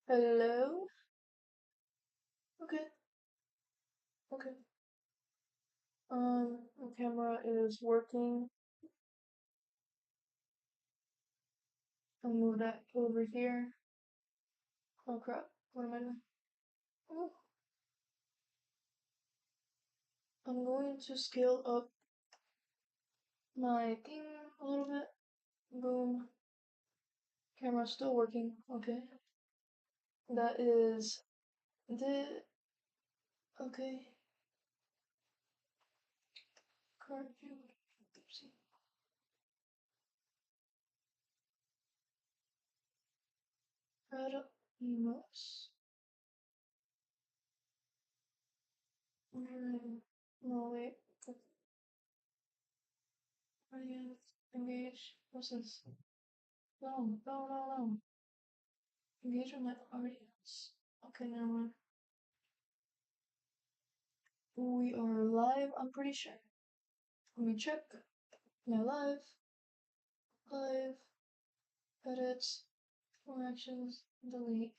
Hello? Okay, okay. The camera is working. I'll move that over here. Oh crap, what am I doing? Oh, I'm going to scale up my thing a little bit. Boom. Camera's still working. Okay. That is the okay. Current view. Oopsie. Add up emotes. No wait. Audience. Engage. What's this? No, no, no, no. Engage with my audience. Okay, never mind. We are live, I'm pretty sure. Let me check. Yeah, live, live, edits, more actions, delete.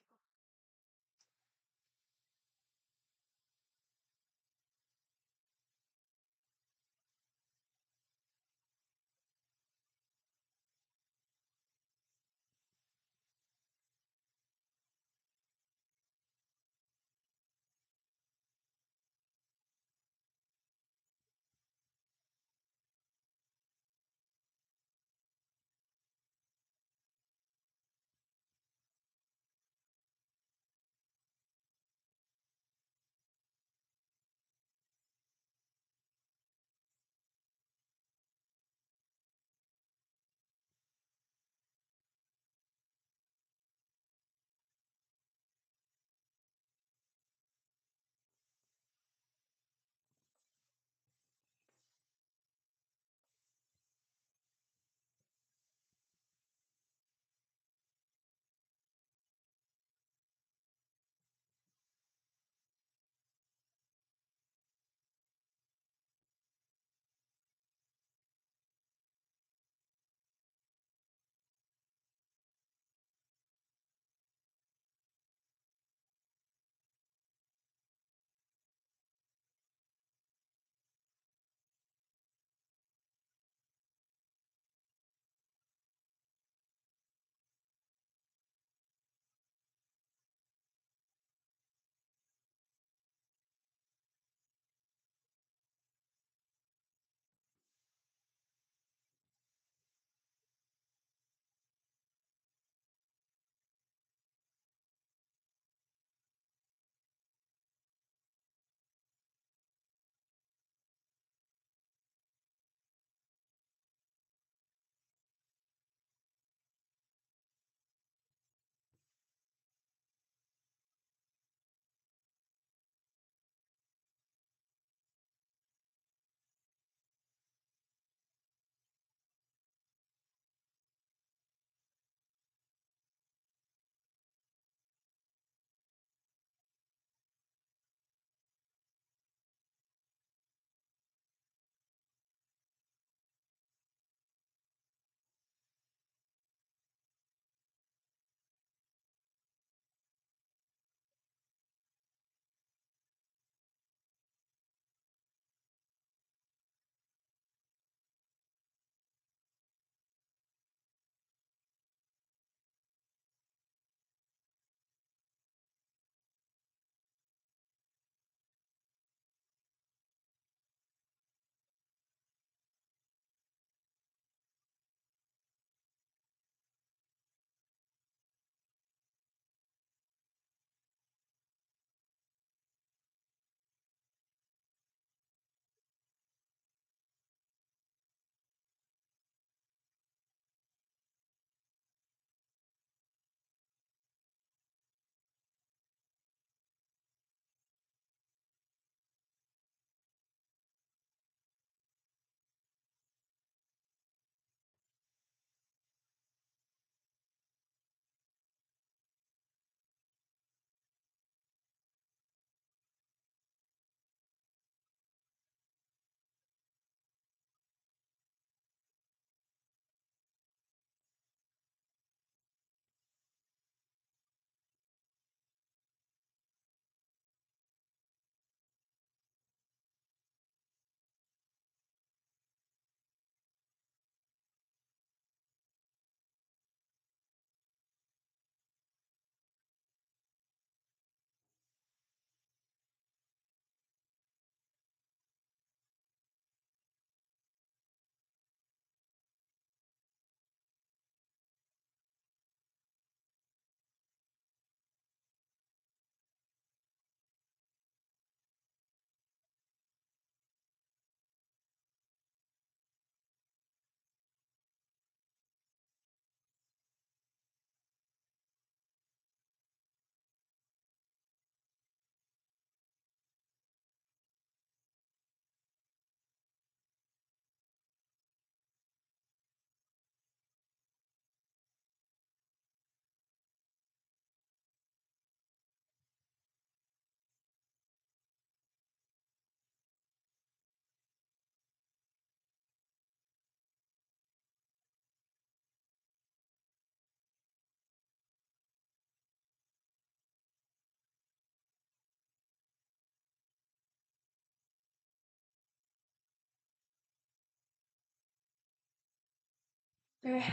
Okay,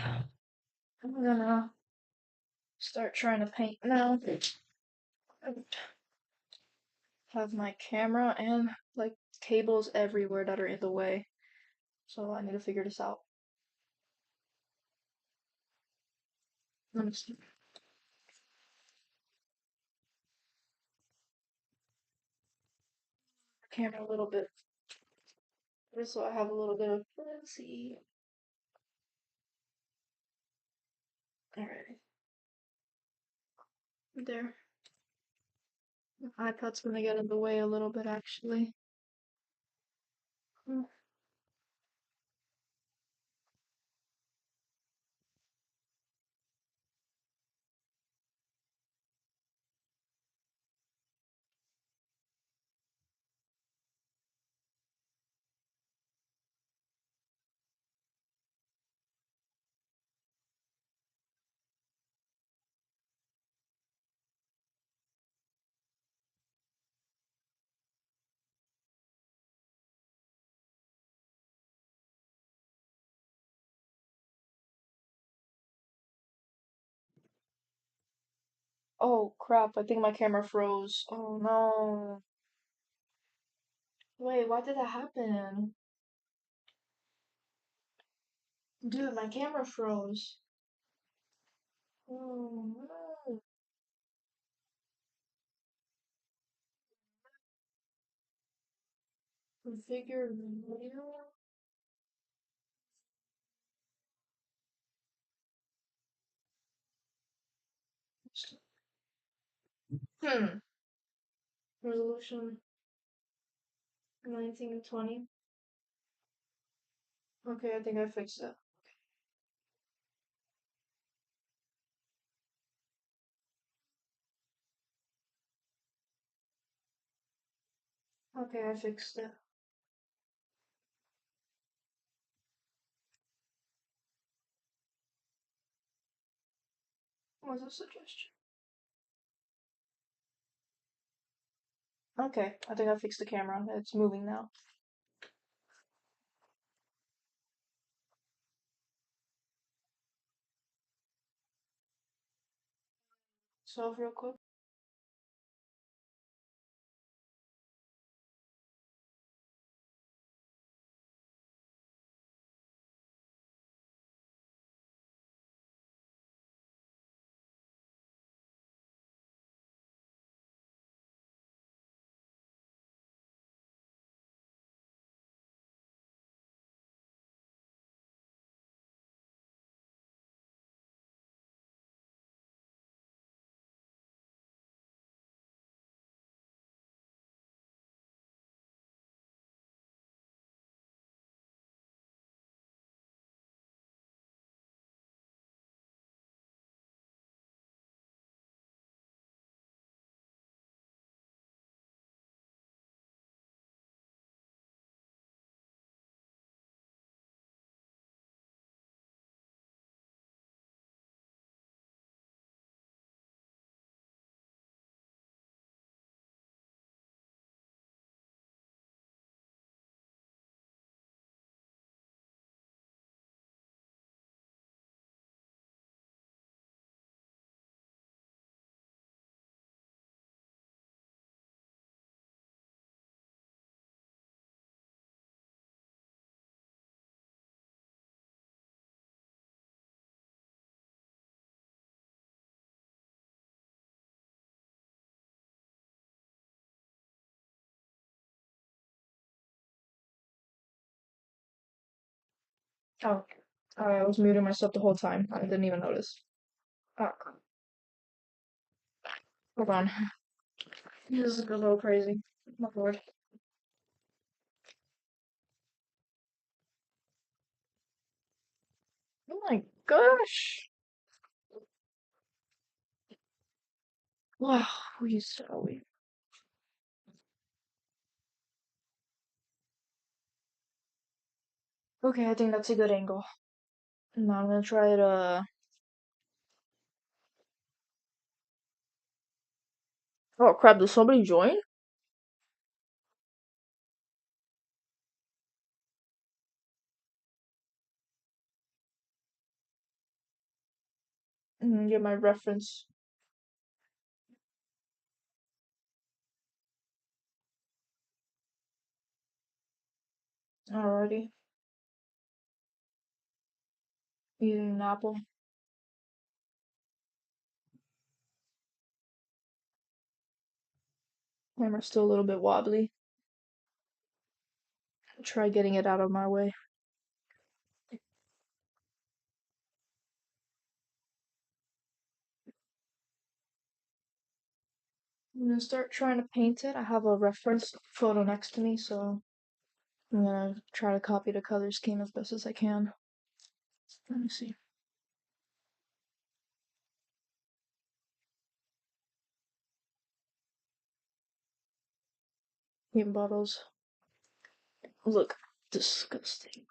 I'm gonna start trying to paint now. I have my camera and like cables everywhere that are in the way, so I need to figure this out. Let me see. Camera a little bit, just so I have a little bit of. Let's see. Alright, there. My iPad's gonna get in the way a little bit actually. Hmm. Oh crap, I think my camera froze. Oh no. Wait, why did that happen? Dude, my camera froze. Oh no. Configure video. Hmm. Resolution 1920. Okay, I think I fixed it. Okay, I fixed it. What's a suggestion? Okay, I think I fixed the camera. It's moving now. Solve real quick. Oh, I was muting myself the whole time. I didn't even notice. Oh, hold on. This is a little crazy. My lord. Oh my gosh. Wow, we so we. Okay, I think that's a good angle. Now I'm gonna try to. Oh crap! Did somebody join? Get my reference. Alrighty. Eating an apple. Camera's still a little bit wobbly. Try getting it out of my way. I'm gonna start trying to paint it. I have a reference photo next to me, so I'm gonna try to copy the color scheme as best as I can. Let me see. Paint bottles look disgusting.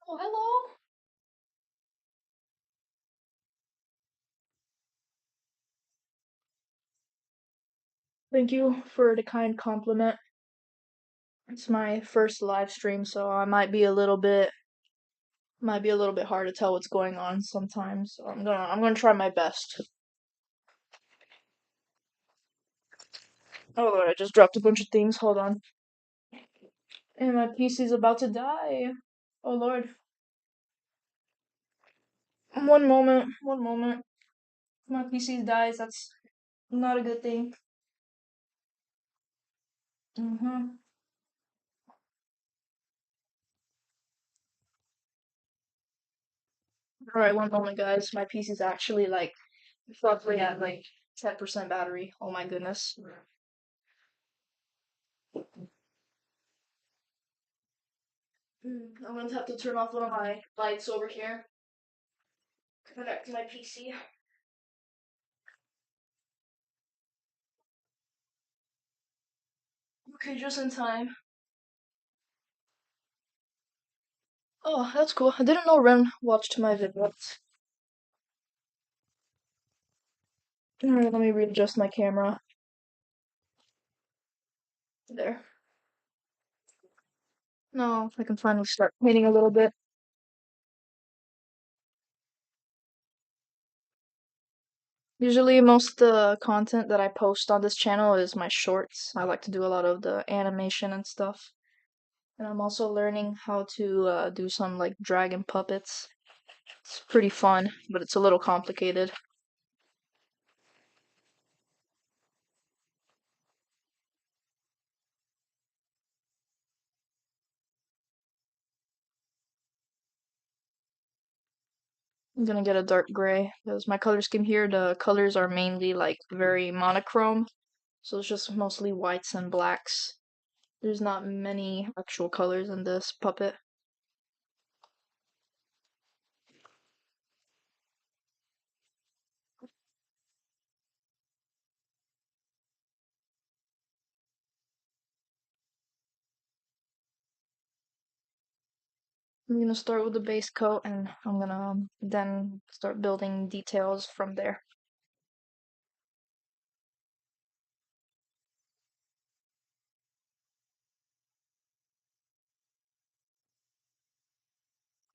Oh, hello. Thank you for the kind compliment. It's my first live stream, so I might be a little bit hard to tell what's going on sometimes. So I'm gonna try my best. Oh Lord, I just dropped a bunch of things. Hold on. And my PC's about to die. Oh Lord. One moment, one moment. My PC dies, that's not a good thing. Mm-hmm. Alright, one moment, guys. My PC's actually like roughly at like 10% battery. Oh my goodness. I'm gonna have to turn off one of my lights over here. Connect to my PC. Okay, just in time. Oh, that's cool. I didn't know Ren watched my videos. Alright, let me readjust my camera. There. Now I can finally start painting a little bit. Usually, most of the content that I post on this channel is my shorts. I like to do a lot of the animation and stuff. And I'm also learning how to do some like dragon puppets. It's pretty fun, but it's a little complicated. I'm gonna get a dark gray because my color scheme here, the colors are mainly like very monochrome. So it's just mostly whites and blacks. There's not many actual colors in this puppet. I'm gonna start with the base coat and I'm gonna then start building details from there.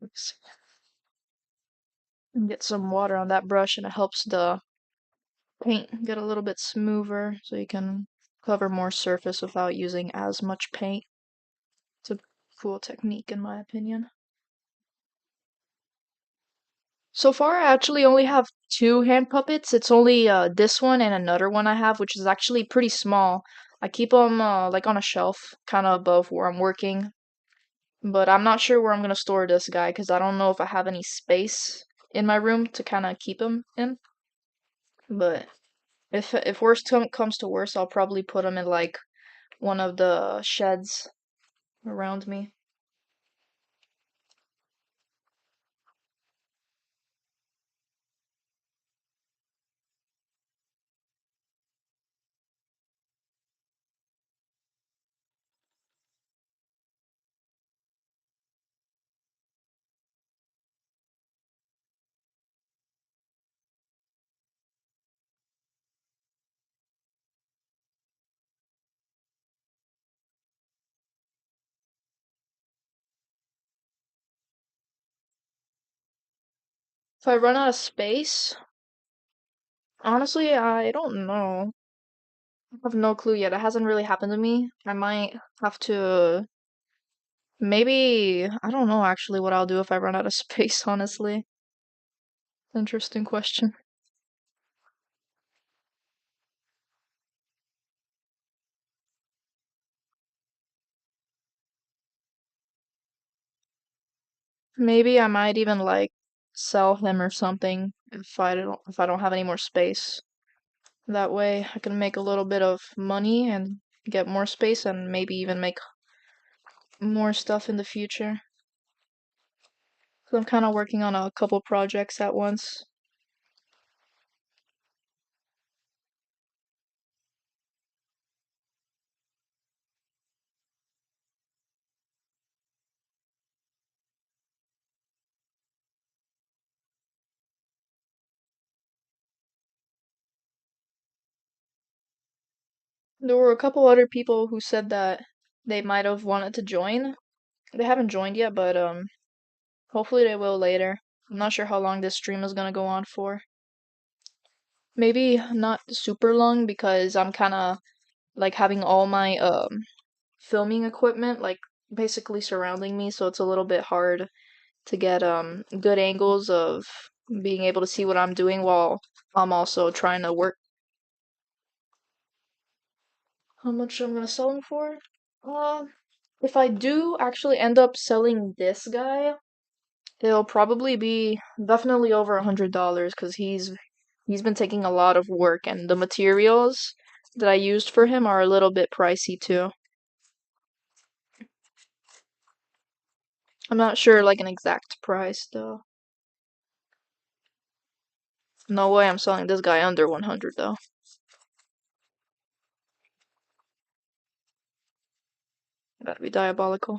Oops. And get some water on that brush and it helps the paint get a little bit smoother so you can cover more surface without using as much paint. It's a cool technique in my opinion. So far, I actually only have two hand puppets. It's only this one and another one I have, which is actually pretty small. I keep them like on a shelf, kind of above where I'm working. But I'm not sure where I'm gonna store this guy because I don't know if I have any space in my room to kind of keep him in. But if worst comes to worst, I'll probably put him in like one of the sheds around me. If I run out of space, honestly, I don't know. I have no clue yet. It hasn't really happened to me. I might have to. Maybe. I don't know actually what I'll do if I run out of space, honestly. Interesting question. Maybe I might even like sell him or something if I don't have any more space. That way I can make a little bit of money and get more space and maybe even make more stuff in the future. So I'm kind of working on a couple projects at once. There were a couple other people who said that they might have wanted to join. They haven't joined yet, but hopefully they will later. I'm not sure how long this stream is gonna go on for. Maybe not super long because I'm kind of like having all my filming equipment like basically surrounding me, so it's a little bit hard to get good angles of being able to see what I'm doing while I'm also trying to work. How much I'm gonna sell him for? Uh, if I do actually end up selling this guy, it'll probably be definitely over $100 because he's been taking a lot of work and the materials that I used for him are a little bit pricey too. I'm not sure like an exact price though. No way I'm selling this guy under 100 though. That'd be diabolical.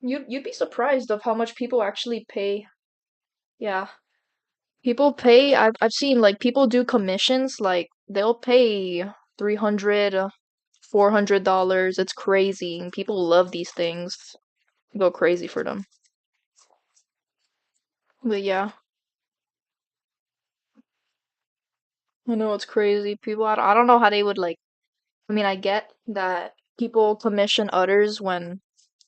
You'd be surprised of how much people actually pay. Yeah. People pay I've seen like people do commissions like they'll pay 300 $400. It's crazy. And people love these things. Go crazy for them. But yeah, I know it's crazy. People I don't know how they would like I mean, I get that people commission others when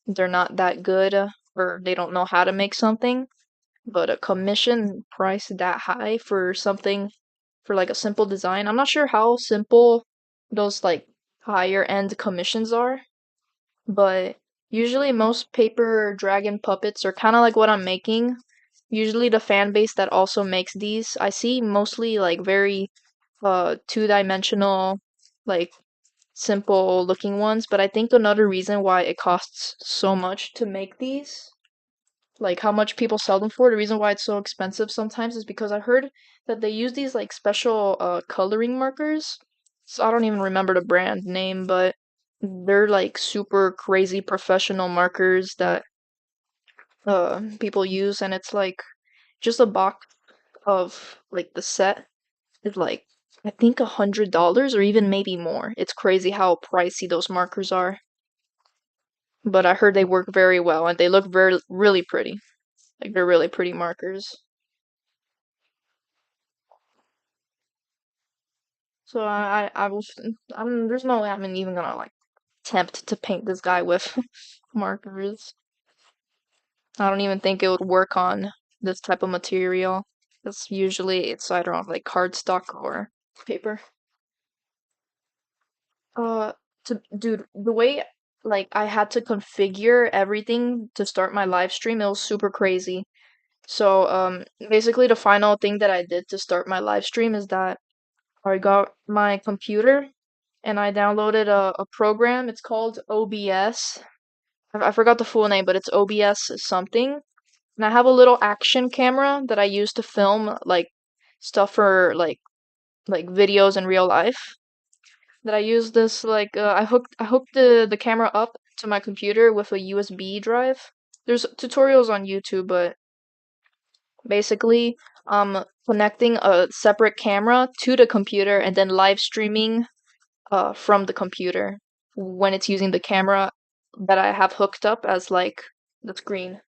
they're not that good or they don't know how to make something, but a commission price that high for something for like a simple design. I'm not sure how simple those like higher end commissions are, but usually most paper dragon puppets are kind of like what I'm making. Usually the fan base that also makes these, I see mostly like very two-dimensional like simple looking ones, but I think another reason why it costs so much to make these like how much people sell them for. The reason why it's so expensive sometimes is because I heard that they use these like special coloring markers. So I don't even remember the brand name, but they're like super crazy professional markers that people use, and it's like just a box of like the set is like I think $100 or even maybe more. It's crazy how pricey those markers are. But I heard they work very well and they look very really pretty. Like they're really pretty markers. So I was there's no way I'm even gonna like attempt to paint this guy with markers. I don't even think it would work on this type of material. It's usually it's either on like cardstock or paper. Uh, dude, the way like I had to configure everything to start my live stream, it was super crazy. So basically the final thing that I did to start my live stream is that I got my computer and I downloaded a program. It's called OBS. I forgot the full name, but it's OBS something. And I have a little action camera that I use to film like stuff for like videos in real life. That I use this like I hooked the camera up to my computer with a USB drive. There's tutorials on YouTube, but basically connecting a separate camera to the computer and then live streaming from the computer when it's using the camera that I have hooked up as like the screen.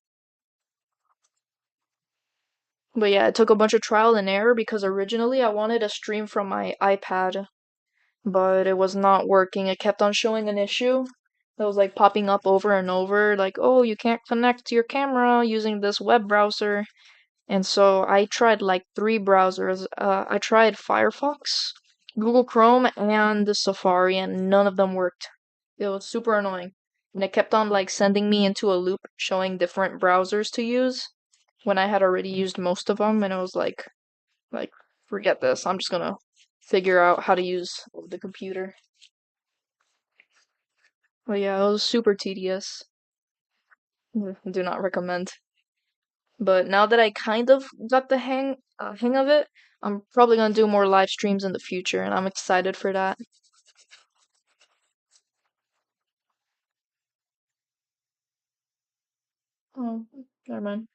But yeah, it took a bunch of trial and error because originally I wanted to stream from my iPad, but it was not working. It kept on showing an issue that was like popping up over and over, like, oh, you can't connect to your camera using this web browser. And so I tried like three browsers. I tried Firefox, Google Chrome, and the Safari, and none of them worked. It was super annoying. And it kept on like sending me into a loop showing different browsers to use when I had already used most of them, and it was like forget this. I'm just gonna figure out how to use the computer. But yeah, it was super tedious. Do not recommend. But now that I kind of got the hang of it, I'm probably gonna do more live streams in the future, and I'm excited for that. Oh, never mind.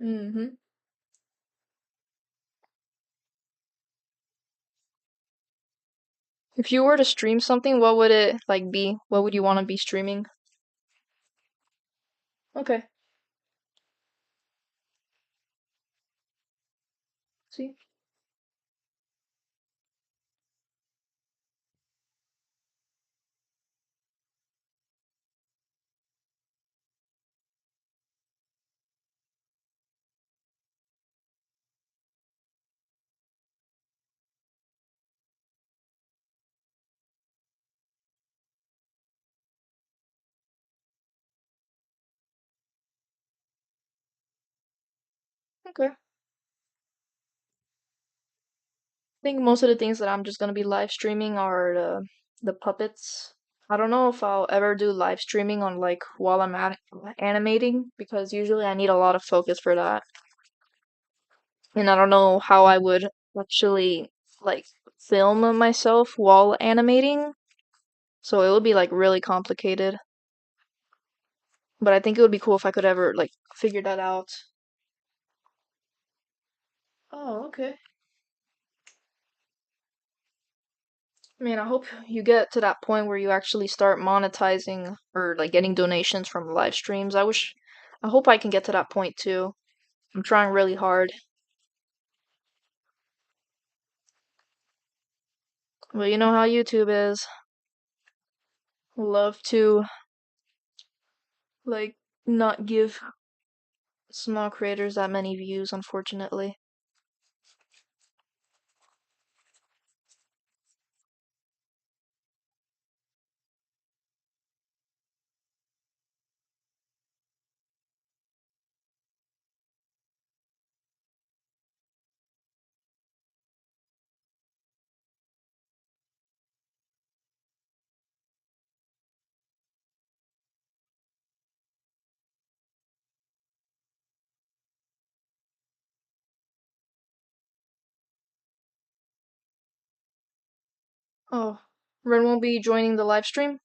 Mm-hmm. If you were to stream something, what would it like be? What would you want to be streaming? Okay. See? Okay. I think most of the things that I'm just gonna be live streaming are the puppets. I don't know if I'll ever do live streaming on like while I'm animating because usually I need a lot of focus for that. And I don't know how I would actually like film myself while animating. So it would be like really complicated. But I think it would be cool if I could ever like figure that out. Oh, okay. I mean, I hope you get to that point where you actually start monetizing or like getting donations from live streams. I hope I can get to that point too. I'm trying really hard. But you know how YouTube is. Love to like not give small creators that many views, unfortunately. Oh, Ren won't be joining the live stream?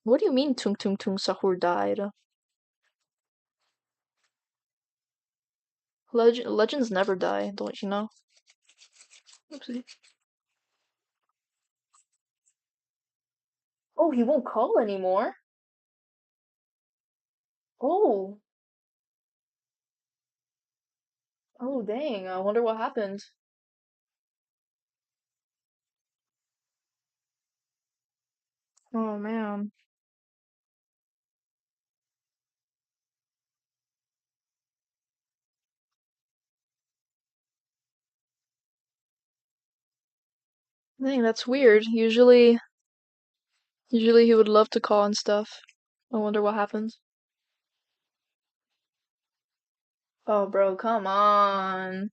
What do you mean Tung Tung Tung Sahur died? Legends never die, don't you know? Oopsie. Oh, he won't call anymore? Oh. Oh, dang. I wonder what happened. Oh, man. Dang, that's weird. Usually he would love to call and stuff. I wonder what happened. Oh, bro, come on.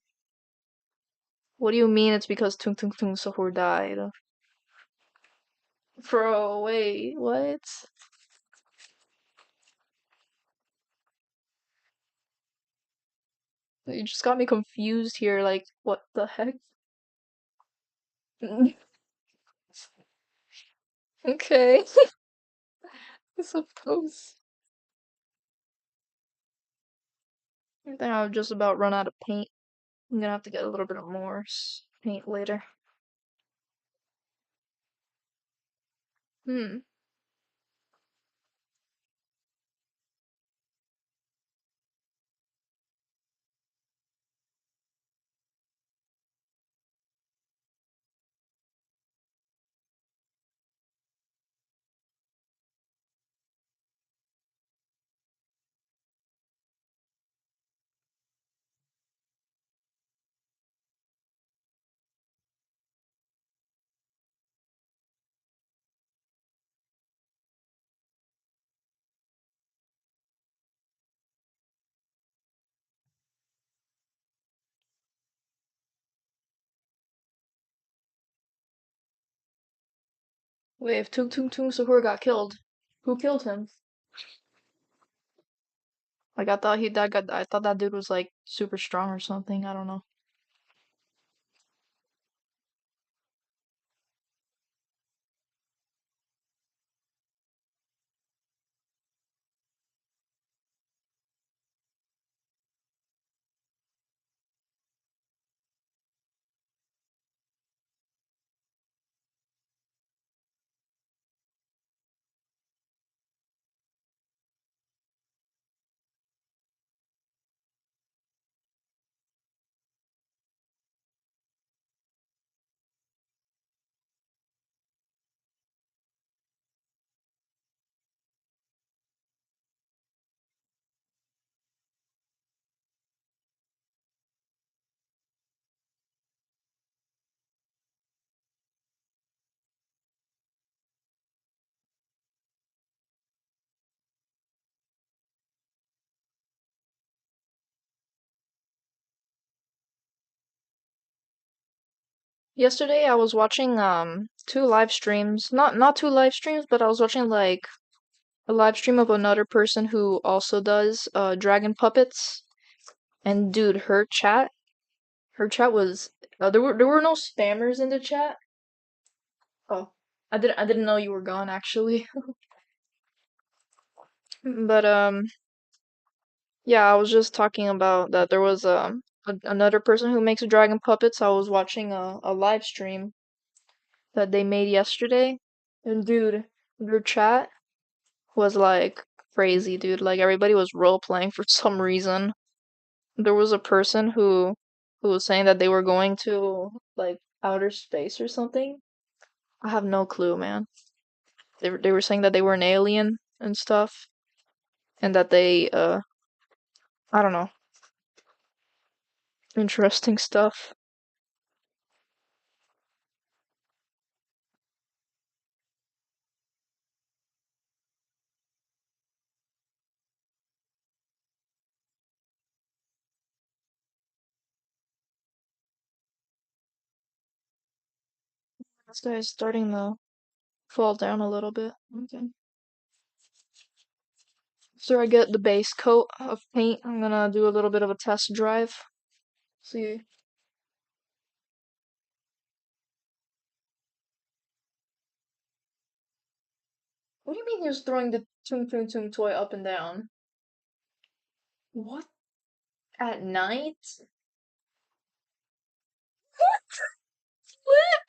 What do you mean it's because Tung Tung Tung Sahur died? Bro, wait, what? You just got me confused here, like, what the heck? Okay, I suppose. I think I've just about run out of paint. I'm gonna have to get a little bit of more paint later. Hmm. Wait, if Tung Tung Tung Sahur got killed, who killed him? Like I thought that dude was like super strong or something. I don't know. Yesterday I was watching two live streams. Not two live streams, but I was watching like a live stream of another person who also does dragon puppets. And dude, her chat was there were no spammers in the chat. Oh, I didn't know you were gone actually. But yeah, I was just talking about that there was another person who makes dragon puppets. I was watching a live stream that they made yesterday. And dude, their chat was like crazy, dude. Like everybody was role playing for some reason. There was a person who was saying that they were going to like outer space or something. I have no clue, man. They were saying that they were an alien and stuff, and that they I don't know, interesting stuff. This guy is starting to fall down a little bit. Okay. So I get the base coat of paint. I'm gonna do a little bit of a test drive. See. What do you mean he was throwing the Tung Tung Tung toy up and down? What? At night? What?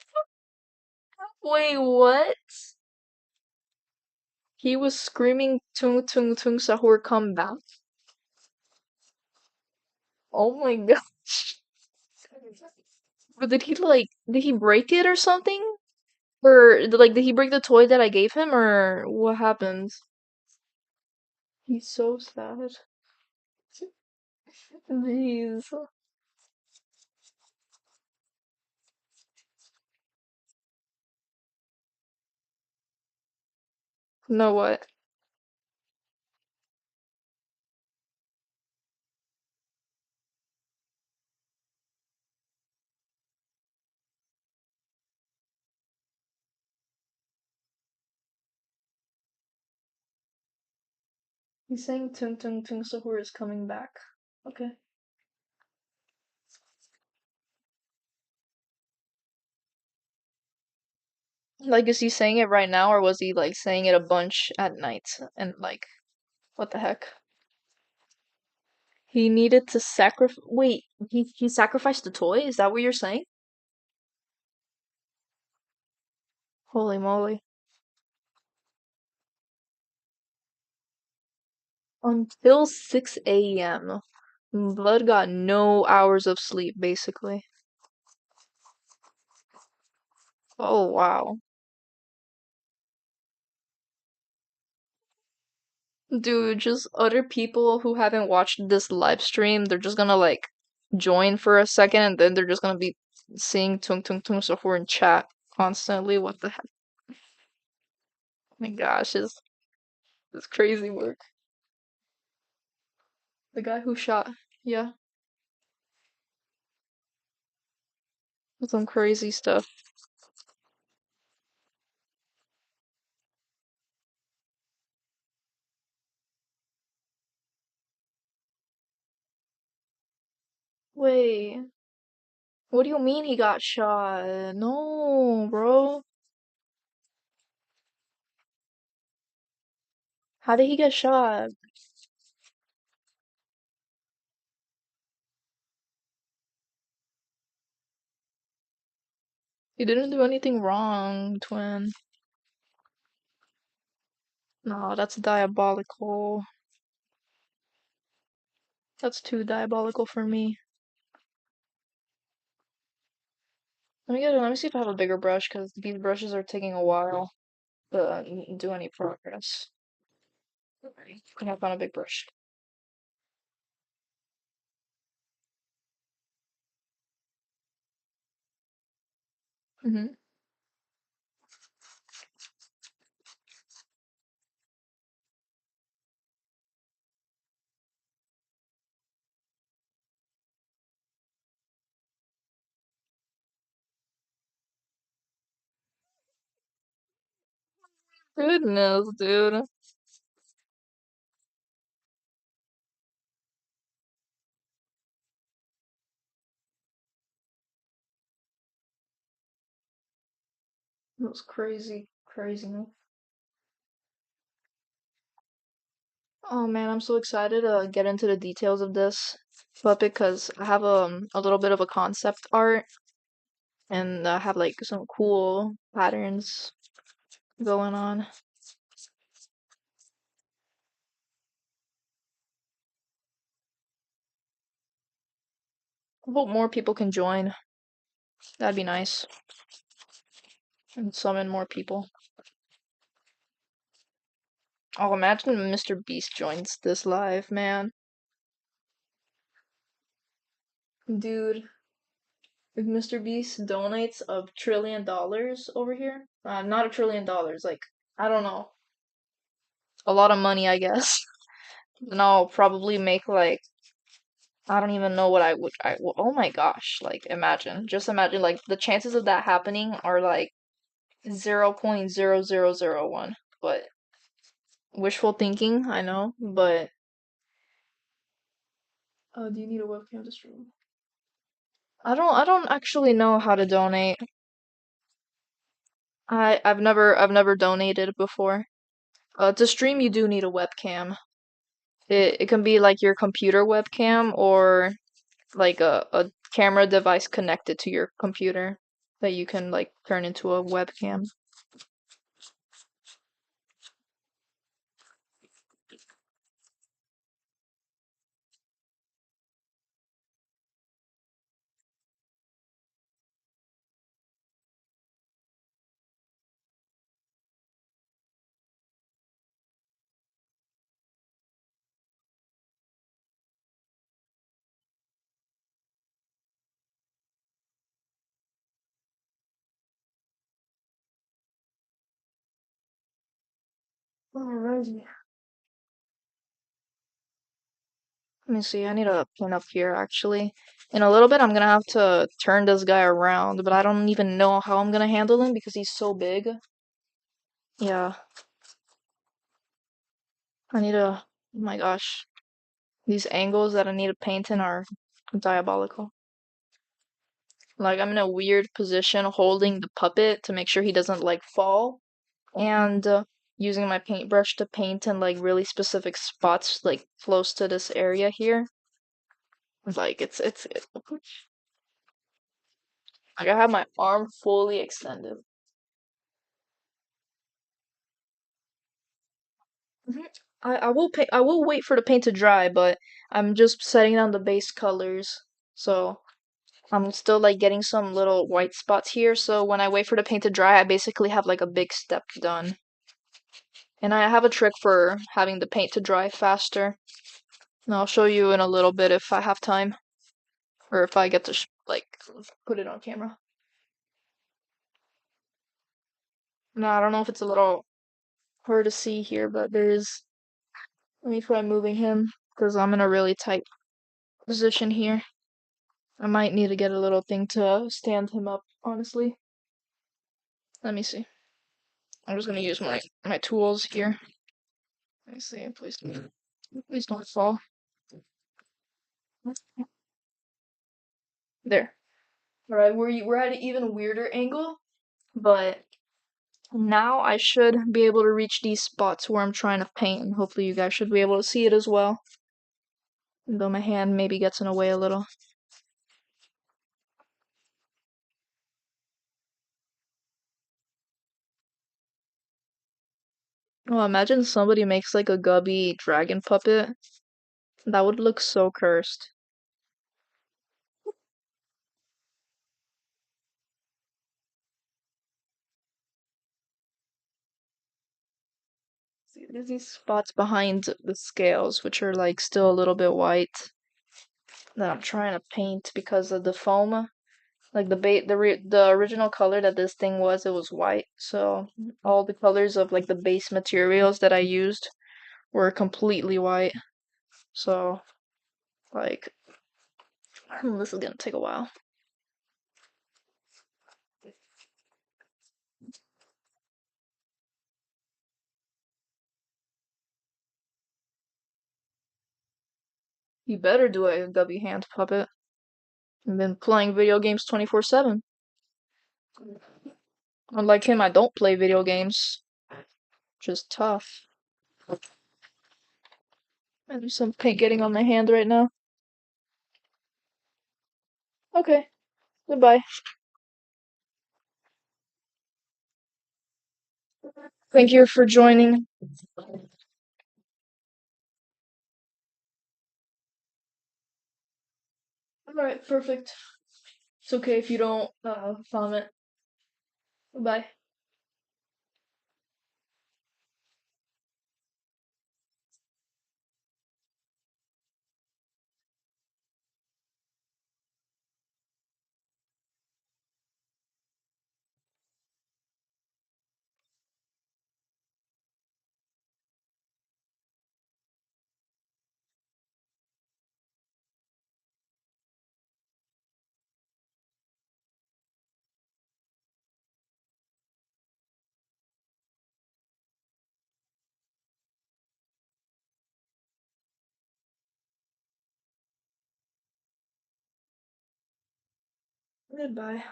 Wait, what? He was screaming Tung Tung Tung Sahur come back? Oh my god. But did he break it or something? Or like did he break the toy that I gave him or what happened? He's so sad. Jeez. Know what? He's saying Tung Tung Tung Sahur is coming back. Okay. Like, is he saying it right now, or was he like saying it a bunch at night? And like, what the heck? He needed to sacrifice. Wait, he sacrificed the toy? Is that what you're saying? Holy moly. Until 6 a.m. Blood got no hours of sleep, basically. Oh, wow. Dude, just other people who haven't watched this live stream, they're just gonna like join for a second and then they're just gonna be seeing Tung Tung Tung Sahur in chat constantly. What the heck? My gosh, it's crazy work. The guy who shot, yeah, some crazy stuff. Wait, what do you mean he got shot? No, bro. How did he get shot? He didn't do anything wrong, twin. No, that's diabolical. That's too diabolical for me. Let me see if I have a bigger brush because these brushes are taking a while to do any progress. Alright, I think I found a big brush. Mm-hmm. Goodness, dude. That was crazy, crazy. Oh man, I'm so excited to get into the details of this, but because I have a little bit of a concept art and I have like some cool patterns going on. I hope more people can join. That'd be nice. And summon more people. Oh, imagine Mr. Beast joins this live, man. Dude, if Mr. Beast donates $1 trillion over here, not $1 trillion, like, I don't know, a lot of money, I guess. Then I'll probably make like, I don't even know what oh my gosh, like, just imagine, like, the chances of that happening are like 0.0001. But wishful thinking, I know, but do you need a webcam to stream? I don't actually know how to donate. I've never donated before. To stream you do need a webcam. It can be like your computer webcam or like a camera device connected to your computer that you can like turn into a webcam. Alrighty. Let me see, I need a pin up here actually. In a little bit I'm gonna have to turn this guy around, but I don't even know how I'm gonna handle him because he's so big. Yeah, I need a, oh my gosh. These angles that I need to paint in are diabolical. Like I'm in a weird position holding the puppet to make sure he doesn't like fall and using my paintbrush to paint in like really specific spots like close to this area here. Like like I have my arm fully extended. Mhm. I will wait for the paint to dry, but I'm just setting down the base colors. So I'm still like getting some little white spots here. So when I wait for the paint to dry, I basically have like a big step done. And I have a trick for having the paint to dry faster. And I'll show you in a little bit if I have time or if I get to like put it on camera. Now I don't know if it's a little hard to see here, but there's. Let me try moving him because I'm in a really tight position here. I might need to get a little thing to stand him up, honestly. Let me see. I'm just gonna use my tools here. Let me see. Please don't fall. There. All right, we're at an even weirder angle, but now I should be able to reach these spots where I'm trying to paint, and hopefully you guys should be able to see it as well. Though my hand maybe gets in the way a little. Oh, imagine somebody makes like a gubby dragon puppet. That would look so cursed. See, there's these spots behind the scales, which are like still a little bit white that I'm trying to paint because of the foam. Like the original color that this thing was, it was white. So all the colors of like the base materials that I used were completely white. So like this is gonna take a while. You better do a gubby hand puppet. I've been playing video games 24/7. Unlike him, I don't play video games. Just tough. And there's some paint getting on my hand right now. Okay, goodbye. Thank you for joining. Alright, perfect. It's okay if you don't vomit. Goodbye. Goodbye.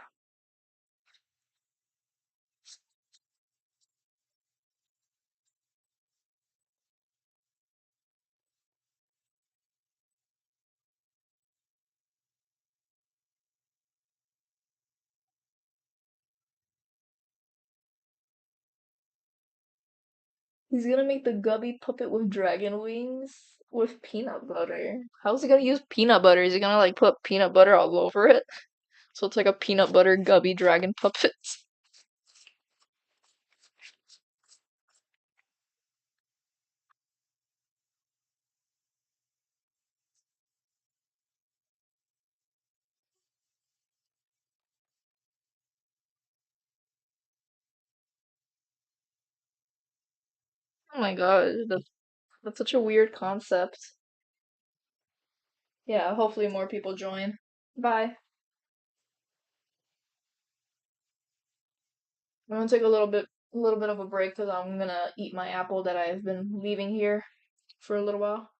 He's gonna make the gubby puppet with dragon wings with peanut butter. How's he gonna use peanut butter? Is he gonna like put peanut butter all over it? So it's like a peanut butter gubby dragon puppet. Oh my god, that's such a weird concept. Yeah, hopefully more people join. Bye. I'm gonna take a little bit of a break because I'm gonna eat my apple that I've been leaving here for a little while.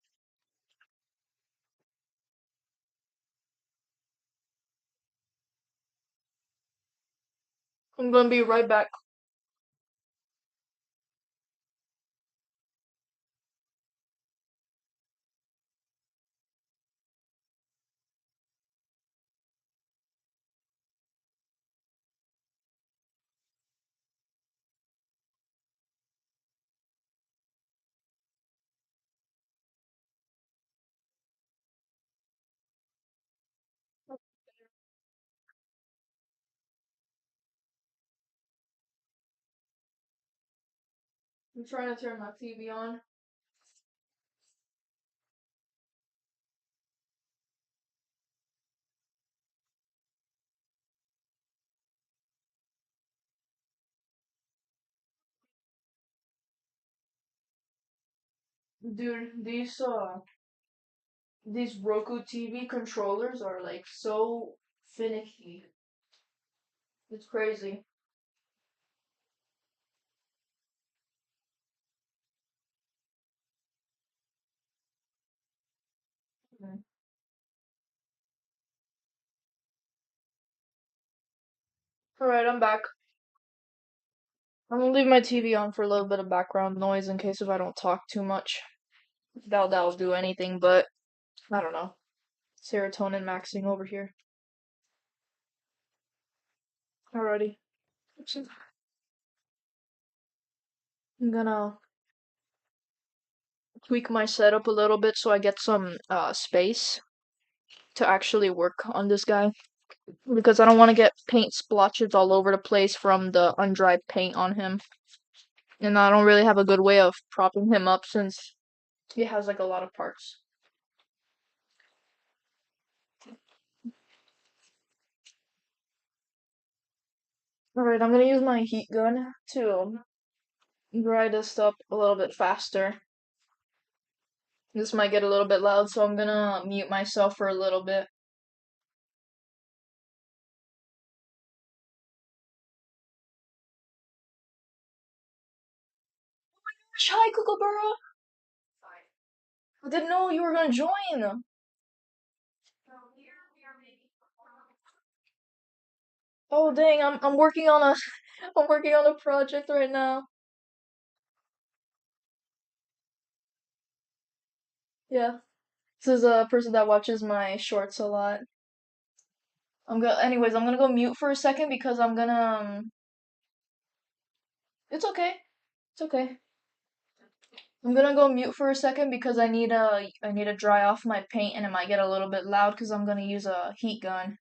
I'm gonna be right back. I'm trying to turn my TV on. Dude, these Roku TV controllers are like so finicky. It's crazy. Alright, I'm back. I'm gonna leave my TV on for a little bit of background noise in case if I don't talk too much. That'll do anything, but I don't know. Serotonin maxing over here. Alrighty. I'm gonna tweak my setup a little bit so I get some space to actually work on this guy. Because I don't want to get paint splotches all over the place from the undried paint on him. And I don't really have a good way of propping him up since he has like a lot of parts. Alright, I'm gonna use my heat gun to dry this up a little bit faster. This might get a little bit loud, so I'm gonna mute myself for a little bit. Hi, Kookaburra! I didn't know you were gonna join! Oh dang, I'm working on a I'm working on a project right now. Yeah. This is a person that watches my shorts a lot. I'm gonna go mute for a second because I'm gonna it's okay. It's okay. I'm gonna go mute for a second because I need to dry off my paint and it might get a little bit loud because I'm gonna use a heat gun.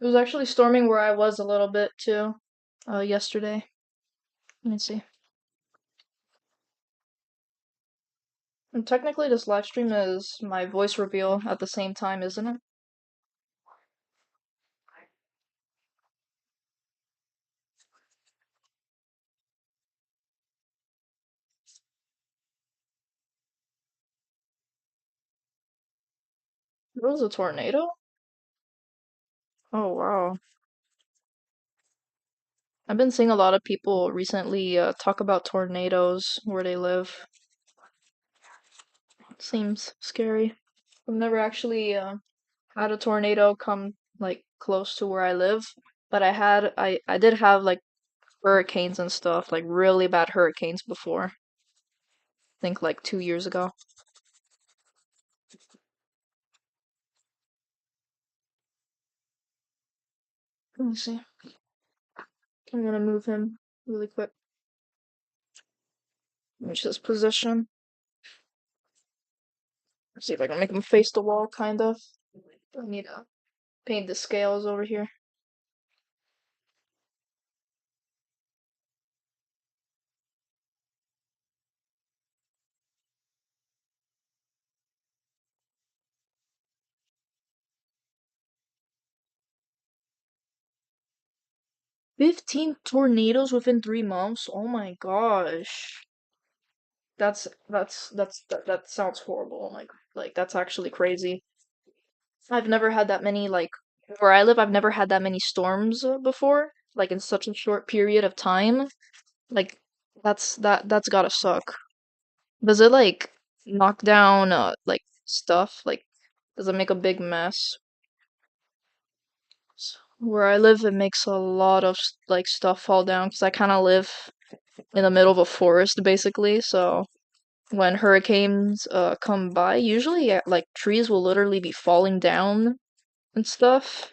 It was actually storming where I was a little bit too, yesterday. Let me see. And technically, this live stream is my voice reveal at the same time, isn't it? It was a tornado? Oh wow. I've been seeing a lot of people recently talk about tornadoes where they live. Seems scary. I've never actually had a tornado come like close to where I live, but I did have like hurricanes and stuff, like really bad hurricanes before. I think like 2 years ago. Let me see. I'm gonna move him really quick. Change his position. See if I can make him face the wall, kind of. I need to paint the scales over here. 15 tornadoes within 3 months? Oh my gosh. That sounds horrible. Like that's actually crazy. I've never had that many like where I live, I've never had that many storms before, like in such a short period of time. Like that's gotta suck. Does it like knock down like stuff? Like does it make a big mess? Where I live, it makes a lot of like stuff fall down because I kind of live in the middle of a forest basically. So when hurricanes come by, usually like trees will literally be falling down and stuff,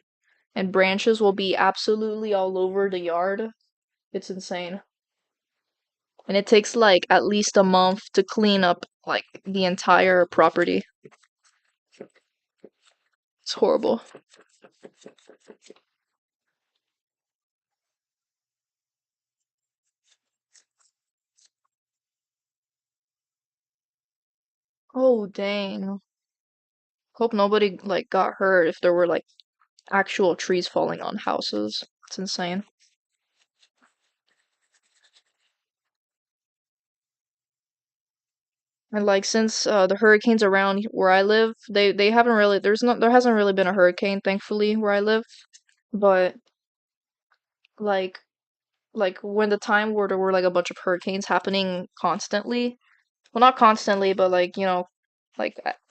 and branches will be absolutely all over the yard. It's insane. And it takes like at least a month to clean up like the entire property. It's horrible. Oh dang. Hope nobody like got hurt if there were like actual trees falling on houses. It's insane. And like since the hurricanes around where I live, they haven't really there hasn't really been a hurricane thankfully where I live, but like when the time where there were like a bunch of hurricanes happening constantly, well not constantly, but like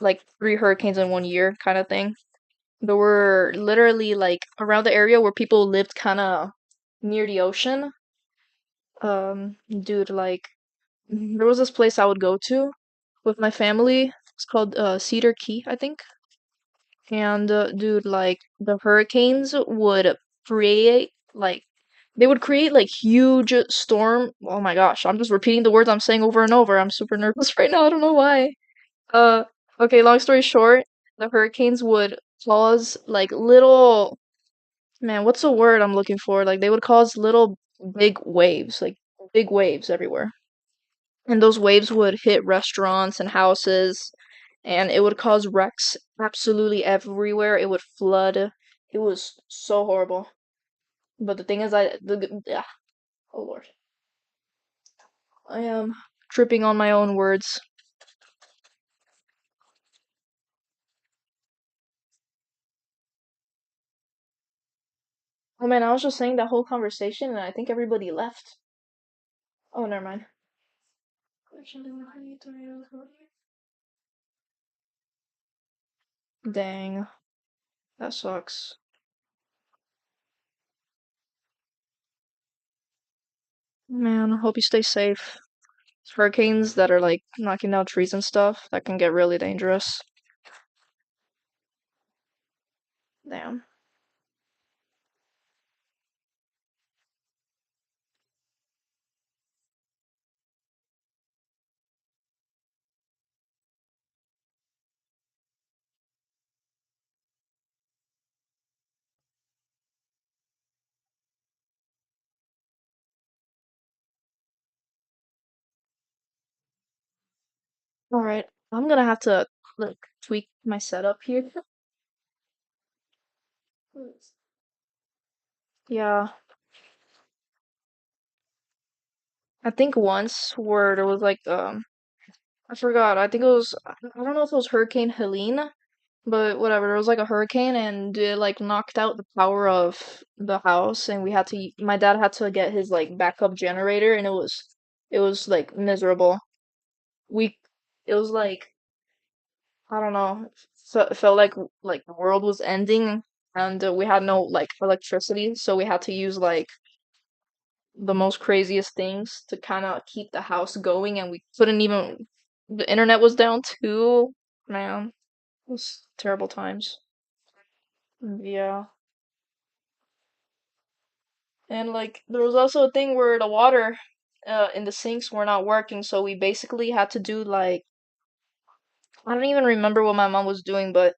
like three hurricanes in 1 year kind of thing. There were literally like around the area where people lived kind of near the ocean. Dude, like there was this place I would go to with my family. It's called Cedar Key, I think. And dude, like the hurricanes would create like they would create like huge storm. Oh my gosh, I'm just repeating the words I'm saying over and over. I'm super nervous right now. I don't know why. Uh, okay, long story short, the hurricanes would cause like little, man, what's the word I'm looking for? Like they would cause little big waves, like big waves everywhere. And those waves would hit restaurants and houses, and it would cause wrecks absolutely everywhere. It would flood. It was so horrible. But the thing is, oh Lord, I am tripping on my own words. Oh man, I was just saying that whole conversation, and I think everybody left. Oh, never mind. Dang, that sucks. Man, I hope you stay safe. Hurricanes that are like knocking down trees and stuff, that can get really dangerous. Damn. All right, I'm gonna have to like tweak my setup here. Yeah, I think once where there was like I forgot. I think it was I don't know if it was Hurricane Helene, but whatever. There was like a hurricane and it like knocked out the power of the house and we had to my dad had to get his like backup generator and it was like miserable. We it was like I don't know. So it felt like the world was ending and we had no like electricity, so we had to use like the most craziest things to kind of keep the house going and we couldn't even the internet was down too. Man, it was terrible times. Yeah. And like there was also a thing where the water in the sinks were not working, so we basically had to do like I don't even remember what my mom was doing, but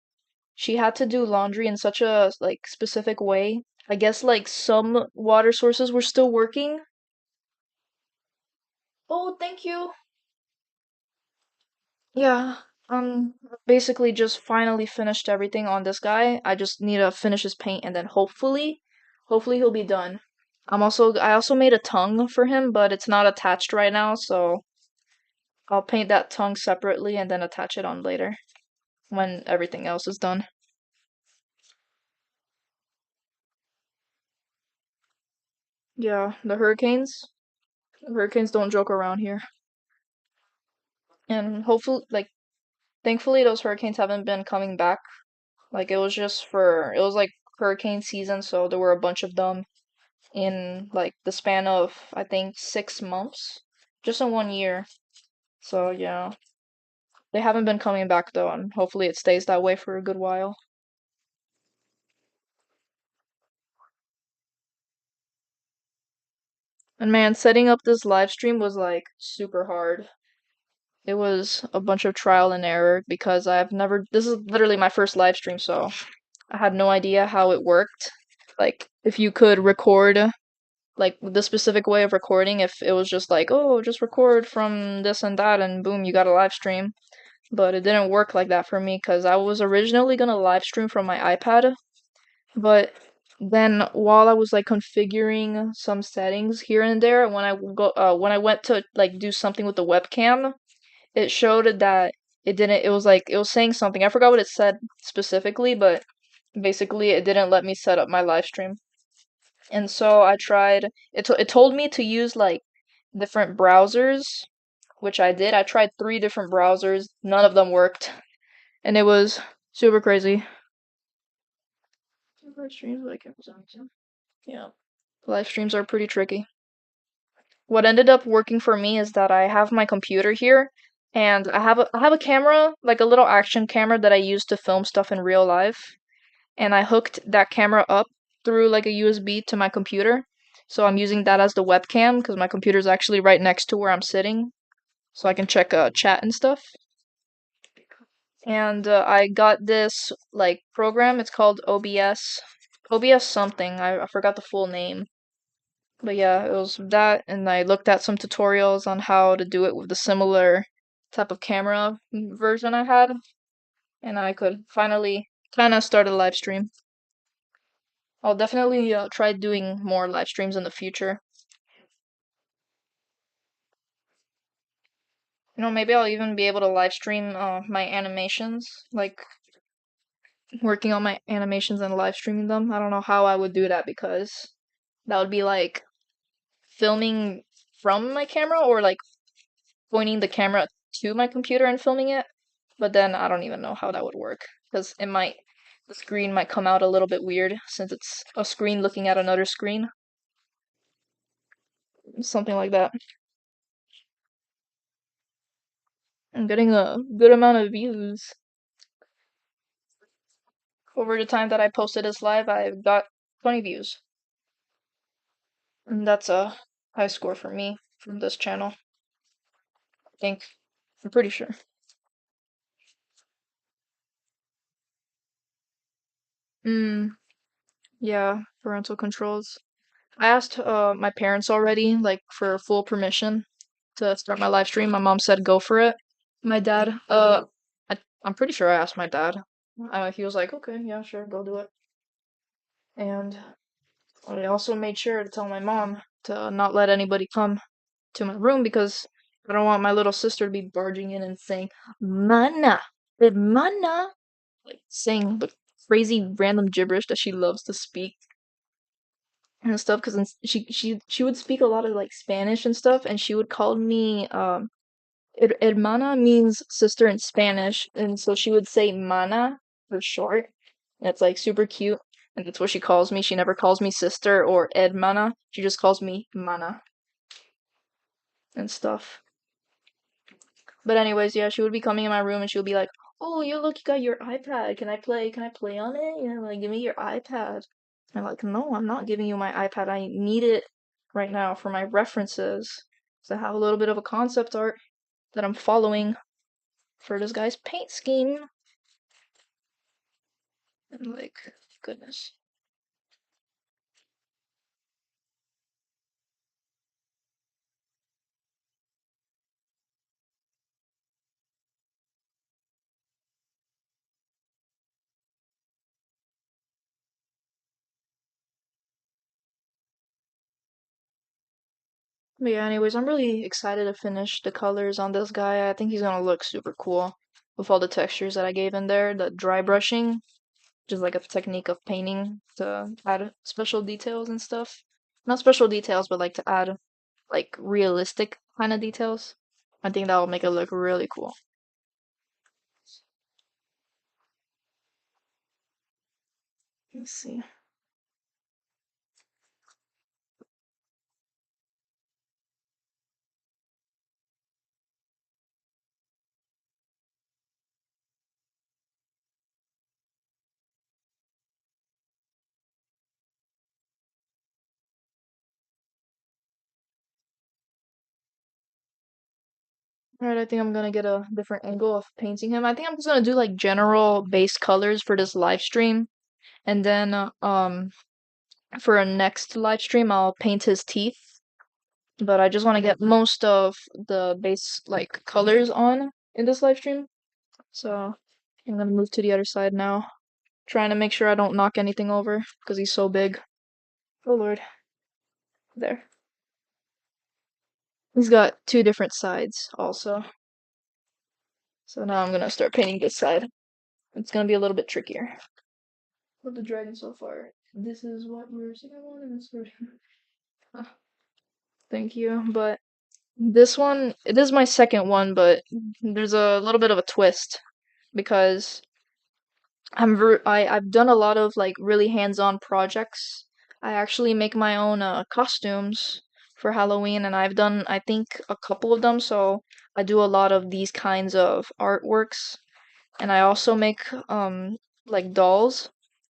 she had to do laundry in such a like specific way. I guess like some water sources were still working. Oh, thank you. Yeah. Basically just finally finished everything on this guy. I just need to finish his paint and then hopefully he'll be done. I also made a tongue for him, but it's not attached right now, so I'll paint that tongue separately and then attach it on later when everything else is done. Yeah, the hurricanes don't joke around here. And hopefully, like, thankfully, those hurricanes haven't been coming back. Like, it was like hurricane season, so there were a bunch of them in like the span of, I think, 6 months, just in one year. So, yeah, they haven't been coming back though, and hopefully it stays that way for a good while. And man, setting up this live stream was like super hard. It was a bunch of trial and error because this is literally my first live stream, so I had no idea how it worked. Like, if you could record, like, the specific way of recording, if it was just like, oh, just record from this and that, and boom, you got a live stream. But it didn't work like that for me because I was originally gonna live stream from my iPad, but then while I was like configuring some settings here and there, when I went to like do something with the webcam, it showed that it didn't. It was like it was saying something. I forgot what it said specifically, but basically it didn't let me set up my live stream. And so I tried. It told me to use like different browsers, which I did. I tried three different browsers. None of them worked, and it was super crazy. Live streams like yeah, live streams are pretty tricky. What ended up working for me is that I have my computer here, and I have a camera, like a little action camera that I use to film stuff in real life, and I hooked that camera up through like a USB to my computer. So I'm using that as the webcam because my computer's actually right next to where I'm sitting, so I can check chat and stuff. And I got this like program. It's called OBS. OBS something. I forgot the full name. But yeah, it was that, and I looked at some tutorials on how to do it with the similar type of camera version I had, and I could finally kind of start a live stream. I'll definitely try doing more live streams in the future. You know, maybe I'll even be able to live stream my animations, like working on my animations and live streaming them. I don't know how I would do that because that would be like filming from my camera or like pointing the camera to my computer and filming it. But then I don't even know how that would work because the screen might come out a little bit weird since it's a screen looking at another screen. Something like that. I'm getting a good amount of views. Over the time that I posted this live, I've got 20 views. And that's a high score for me from this channel. I think. I'm pretty sure. Hmm. Yeah, parental controls. I asked my parents already, like for full permission to start my live stream. My mom said go for it. My dad, I'm pretty sure I asked my dad. He was like, okay, yeah, sure, go do it. And I also made sure to tell my mom to not let anybody come to my room because I don't want my little sister to be barging in and saying, Mana, mana, like saying the crazy random gibberish that she loves to speak and stuff because she would speak a lot of like Spanish and stuff, and she would call me hermana means sister in Spanish, and so she would say mana for short. And it's like super cute, and that's what she calls me. She never calls me sister or hermana. She just calls me mana and stuff. But anyways, yeah, she would be coming in my room and she would be like, "Oh, you look, you got your iPad. Can I play? Can I play on it? You know, like give me your iPad." I'm like, "No, I'm not giving you my iPad. I need it right now for my references. So I have a little bit of a concept art that I'm following for this guy's paint scheme." And like, goodness. But yeah, anyways, I'm really excited to finish the colors on this guy. I think he's gonna look super cool with all the textures that I gave in there. The dry brushing, just like a technique of painting to add special details and stuff. Not special details, but like to add like realistic kind of details. I think that will make it look really cool. Let's see. Alright, I think I'm gonna get a different angle of painting him. I think I'm just gonna do like general base colors for this live stream, and then for a next live stream I'll paint his teeth. But I just want to get most of the base like colors on in this live stream. So I'm gonna move to the other side now, trying to make sure I don't knock anything over because he's so big. Oh Lord, there. He's got two different sides also. So now I'm gonna start painting this side. It's gonna be a little bit trickier. Love the dragon so far. This is what we're singing on in this version. Thank you. But this one, it is my second one, but there's a little bit of a twist because I've done a lot of like really hands-on projects. I actually make my own costumes for Halloween, and I've done I think a couple of them. So I do a lot of these kinds of artworks, and I also make like dolls.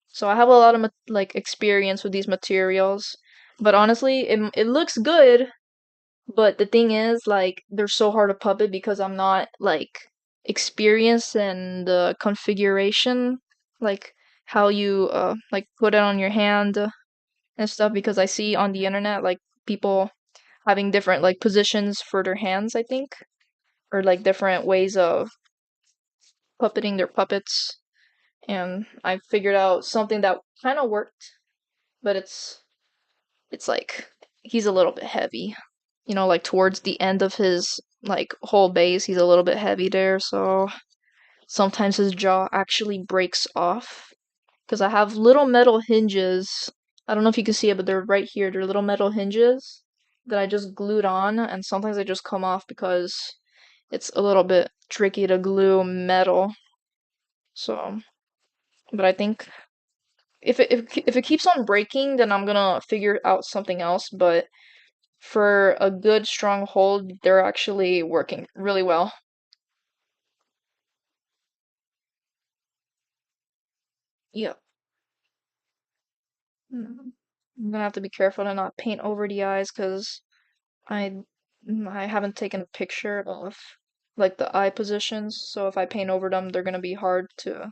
So I have a lot of like experience with these materials. But honestly, it looks good, but the thing is, like, they're so hard to puppet because I'm not like experienced in the configuration, like how you like put it on your hand and stuff. Because I see on the internet like people having different like positions for their hands, I think, or like different ways of puppeting their puppets. And I figured out something that kind of worked, but it's like he's a little bit heavy. Like towards the end of his like whole base, he's a little bit heavy there, so sometimes his jaw actually breaks off because I have little metal hinges. I don't know if you can see it, but they're right here. They're little metal hinges that I just glued on, and sometimes they just come off because it's a little bit tricky to glue metal. So, but I think if it keeps on breaking, then I'm gonna figure out something else, but for a good strong hold, they're actually working really well. Yep. I'm gonna have to be careful to not paint over the eyes because I I haven't taken a picture of like the eye positions, so if I paint over them, they're gonna be hard to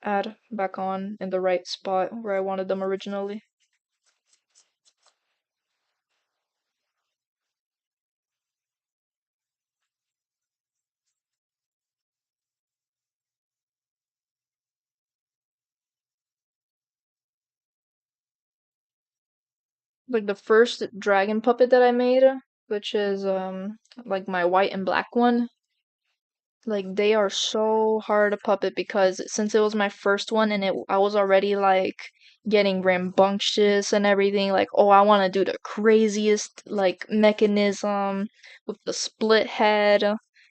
add back on in the right spot where I wanted them originally. Like the first dragon puppet that I made, which is like my white and black one. Like they are so hard to puppet because since it was my first one and I was already like getting rambunctious and everything, like, oh, I want to do the craziest like mechanism with the split head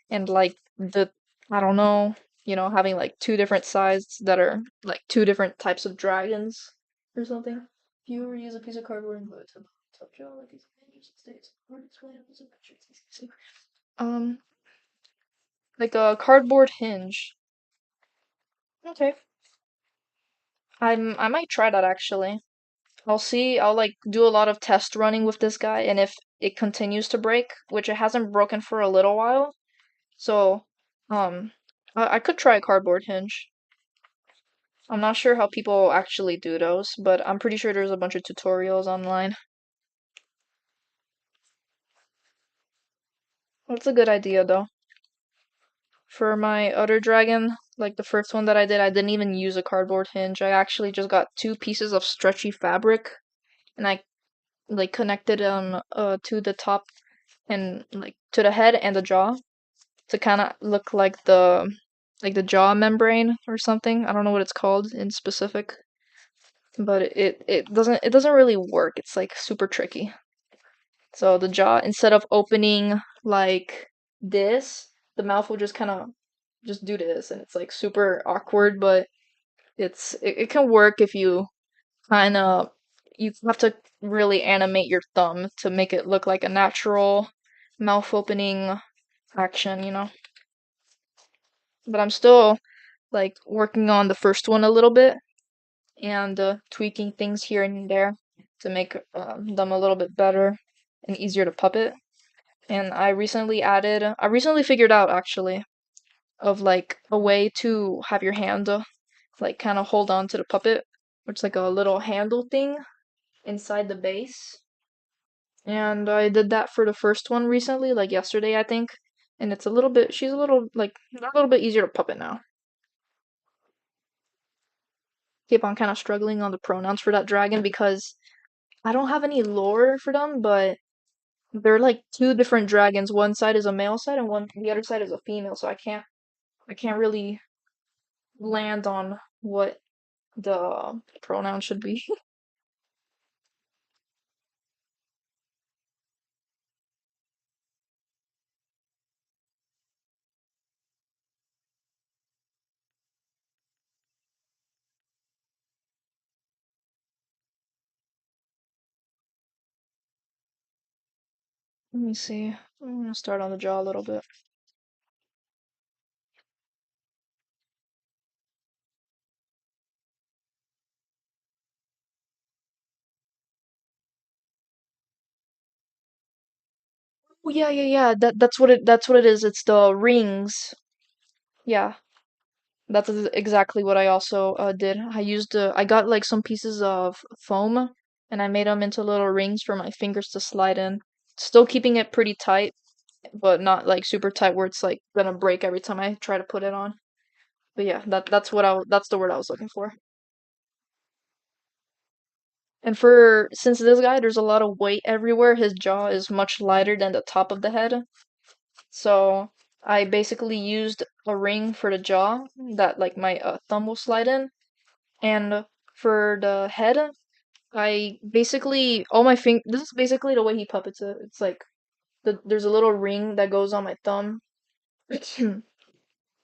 and like the I don't know, having like two different sides that are like two different types of dragons or something. If you were to use a piece of cardboard and glue it to the top jaw like these states, hard to explain it was a picture. It's easy to see. Um, like a cardboard hinge. Okay. I might try that actually. I'll see. I'll like do a lot of test running with this guy, and if it continues to break, which it hasn't broken for a little while, so um I could try a cardboard hinge. I'm not sure how people actually do those, but I'm pretty sure there's a bunch of tutorials online. That's a good idea though. For my other dragon, like the first one that I didn't even use a cardboard hinge. I actually just got two pieces of stretchy fabric and I like connected them to the top and like to the head and the jaw to kind of look like the jaw membrane or something. I don't know what it's called in specific. but it doesn't really work. It's like super tricky. So the jaw, instead of opening like this, the mouth will just kind of just do this, and it's like super awkward, but it can work if you kind of you have to really animate your thumb to make it look like a natural mouth opening action, But I'm still like working on the first one a little bit and tweaking things here and there to make them a little bit better and easier to puppet. And I recently figured out actually of like a way to have your hand like kind of hold on to the puppet, which is like a little handle thing inside the base. And I did that for the first one recently, like yesterday, I think. And she's a little, like, a little bit easier to puppet now. Keep on kind of struggling on the pronouns for that dragon because I don't have any lore for them, but they're like two different dragons. One side is a male side and the other side is a female, so I can't really land on what the pronoun should be. Let me see. I'm gonna start on the jaw a little bit. Oh yeah, yeah, yeah. That's what it is. It's the rings. Yeah. That's exactly what I also did. I got like some pieces of foam and I made them into little rings for my fingers to slide in. Still keeping it pretty tight, but not like super tight where it's like gonna break every time I try to put it on. But yeah, that's the word I was looking for. And since this guy, there's a lot of weight everywhere, his jaw is much lighter than the top of the head. So I basically used a ring for the jaw that like my thumb will slide in. And for the head, I basically all my this is basically the way he puppets it. It's like there's a little ring that goes on my thumb and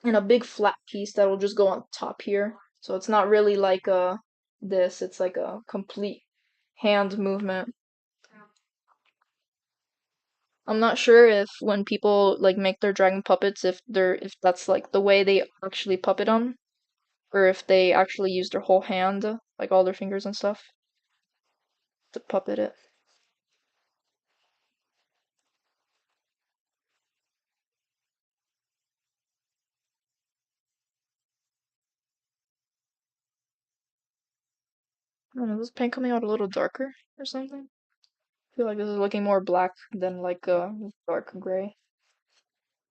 a big flat piece that will just go on top here. So it's not really like this, it's like a complete hand movement. I'm not sure if when people like make their dragon puppets if that's like the way they actually puppet them or if they actually use their whole hand, like all their fingers and stuff to puppet it. I don't know, is this paint coming out a little darker or something? I feel like this is looking more black than like dark gray.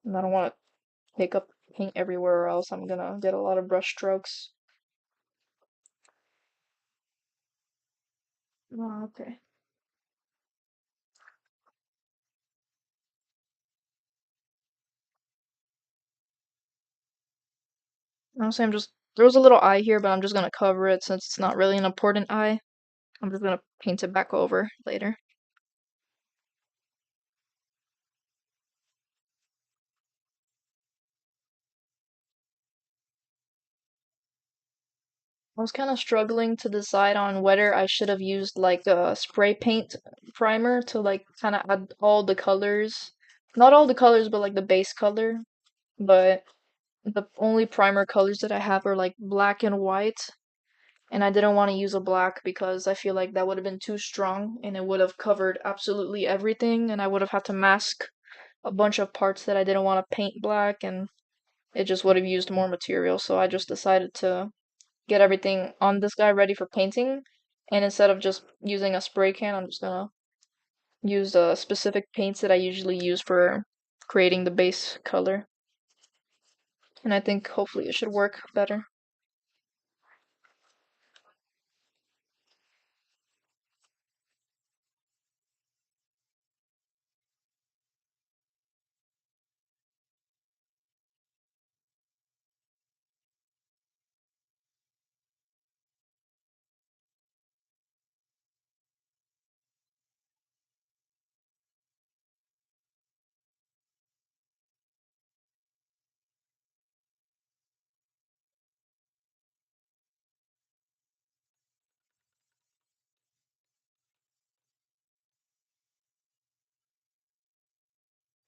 And I don't want to pick up paint everywhere or else I'm gonna get a lot of brush strokes. Oh, okay. Honestly, there was a little eye here, but I'm just gonna cover it since it's not really an important eye. I'm just gonna paint it back over later. I was kind of struggling to decide on whether I should have used like a spray paint primer to like kind of add all the colors. Not all the colors, but like the base color. But the only primer colors that I have are like black and white. And I didn't want to use a black because I feel like that would have been too strong and it would have covered absolutely everything. And I would have had to mask a bunch of parts that I didn't want to paint black. And it just would have used more material. So I just decided to get everything on this guy ready for painting. And instead of just using a spray can, I'm just gonna use specific paints that I usually use for creating the base color. And I think hopefully it should work better.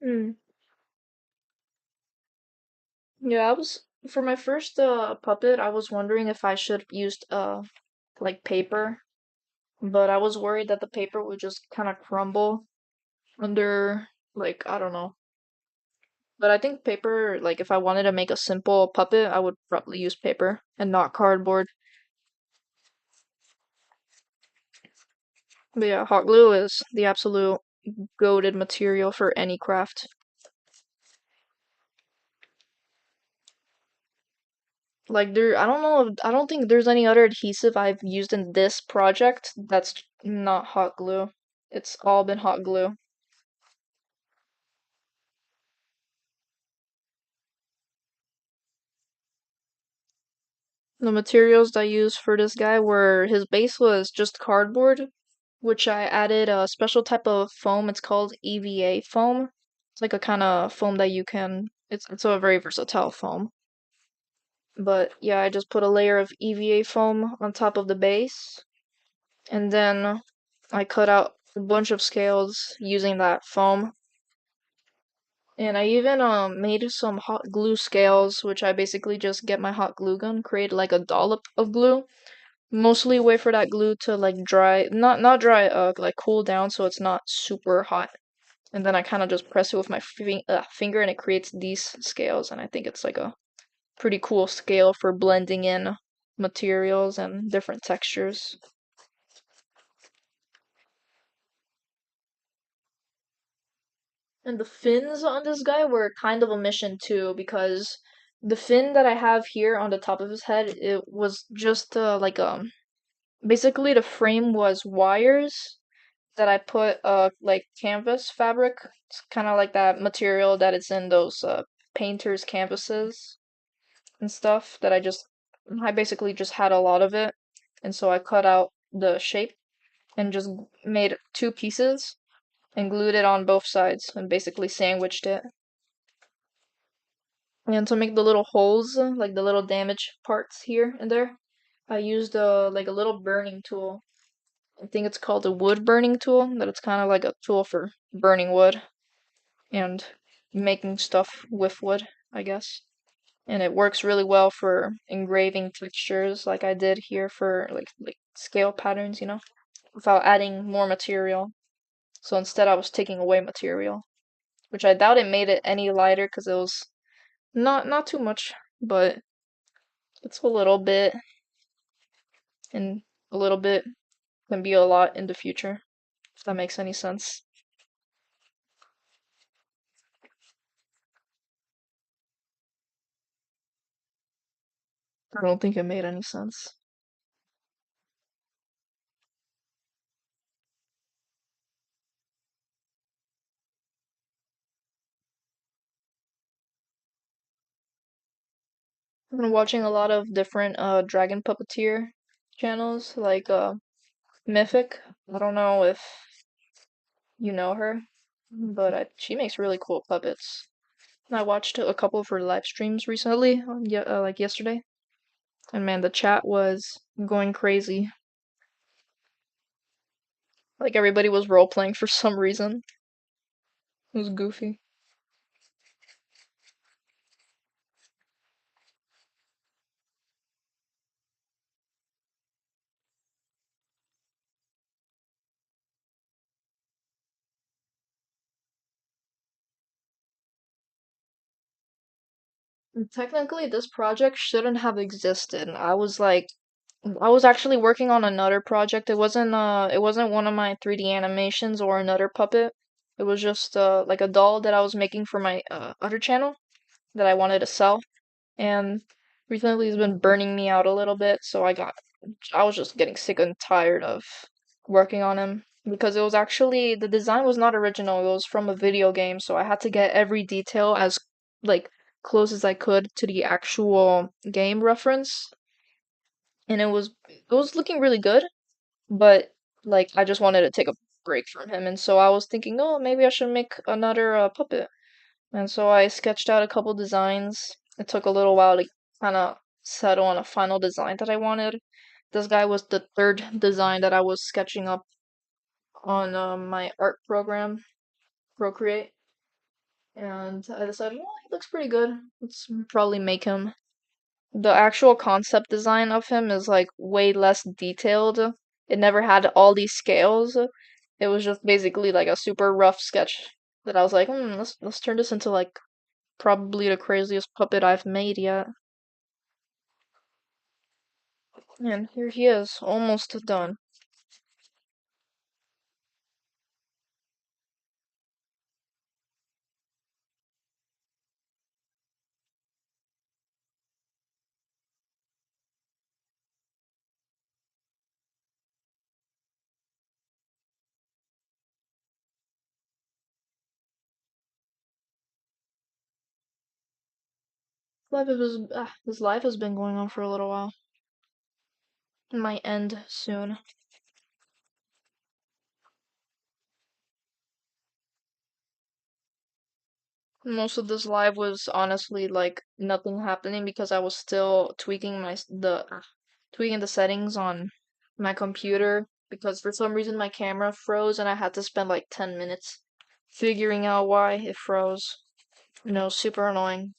Hmm. Yeah, I was for my first puppet, I was wondering if I should have used like paper, but I was worried that the paper would just kind of crumble under like I don't know. But I think paper, like if I wanted to make a simple puppet, I would probably use paper and not cardboard. But yeah, hot glue is the absolute goated material for any craft. Like I don't know, I don't think there's any other adhesive I've used in this project that's not hot glue. It's all been hot glue. The materials I used for this guy were his base was just cardboard, which I added a special type of foam. It's called EVA foam. It's like a kind of foam that you can, it's a very versatile foam. But yeah, I just put a layer of EVA foam on top of the base, and then I cut out a bunch of scales using that foam. And I even made some hot glue scales, which I basically just get my hot glue gun, create like a dollop of glue. Mostly wait for that glue to like dry, not dry, like cool down so it's not super hot. And then I kind of just press it with my finger and it creates these scales. And I think it's like a pretty cool scale for blending in materials and different textures. And the fins on this guy were kind of a mission too, because the fin that I have here on the top of his head, it was just basically the frame was wires that I put like canvas fabric. It's kind of like that material that it's in those painters' canvases and stuff that I basically just had a lot of it, and so I cut out the shape and just made two pieces and glued it on both sides and basically sandwiched it. And to make the little holes, like the little damaged parts here and there, I used like a little burning tool. I think it's called a wood burning tool, that it's kind of like a tool for burning wood and making stuff with wood, I guess. And it works really well for engraving textures like I did here for like scale patterns, without adding more material. So instead I was taking away material, which I doubt it made it any lighter because it was not too much, but it's a little bit, and a little bit can be a lot in the future, if that makes any sense. I don't think it made any sense. I've been watching a lot of different dragon puppeteer channels, like Mythic. I don't know if you know her, but she makes really cool puppets. I watched a couple of her live streams recently, like yesterday, and man, the chat was going crazy. Like everybody was role playing for some reason. It was goofy. And technically, this project shouldn't have existed. I was actually working on another project. It wasn't one of my 3D animations or another puppet. It was just like a doll that I was making for my other channel that I wanted to sell. And recently he's been burning me out a little bit, so I was just getting sick and tired of working on him because it was actually the design was not original. It was from a video game, so I had to get every detail as like close as I could to the actual game reference, and it was looking really good, but like I just wanted to take a break from him, and so I was thinking, oh, maybe I should make another puppet. And so I sketched out a couple designs. It took a little while to kind of settle on a final design that I wanted. This guy was the third design that I was sketching up on my art program, Procreate. and I decided, well, he looks pretty good. Let's probably make him. The actual concept design of him is like way less detailed. It never had all these scales. It was just basically like a super rough sketch that I was like, let's turn this into like probably the craziest puppet I've made yet. And here he is, almost done. His life has been going on for a little while. It might end soon. Most of this live was honestly like nothing happening because I was still tweaking the settings on my computer because for some reason my camera froze and I had to spend like 10 minutes figuring out why it froze. Super annoying.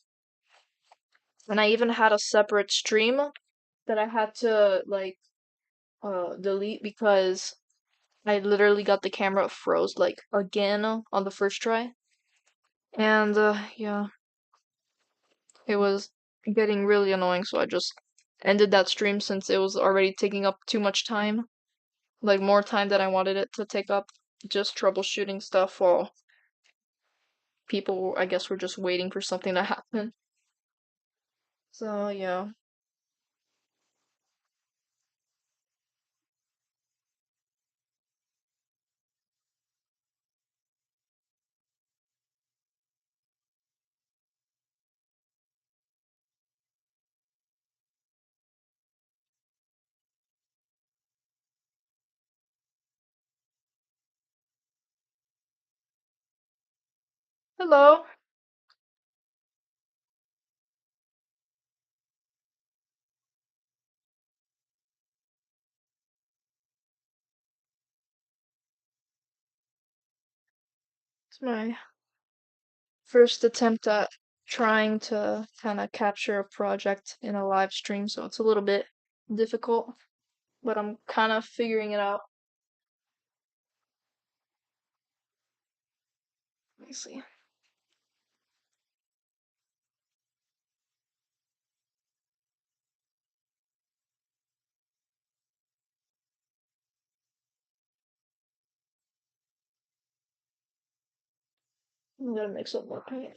And I even had a separate stream that I had to like delete because I literally got the camera froze like again on the first try. And yeah, it was getting really annoying, so I just ended that stream since it was already taking up too much time, like more time than I wanted it to take up, just troubleshooting stuff while people, I guess, were just waiting for something to happen. So yeah. Hello. It's my first attempt at trying to kind of capture a project in a live stream, so it's a little bit difficult, but I'm kind of figuring it out. Let me see. I'm gonna mix up more paint.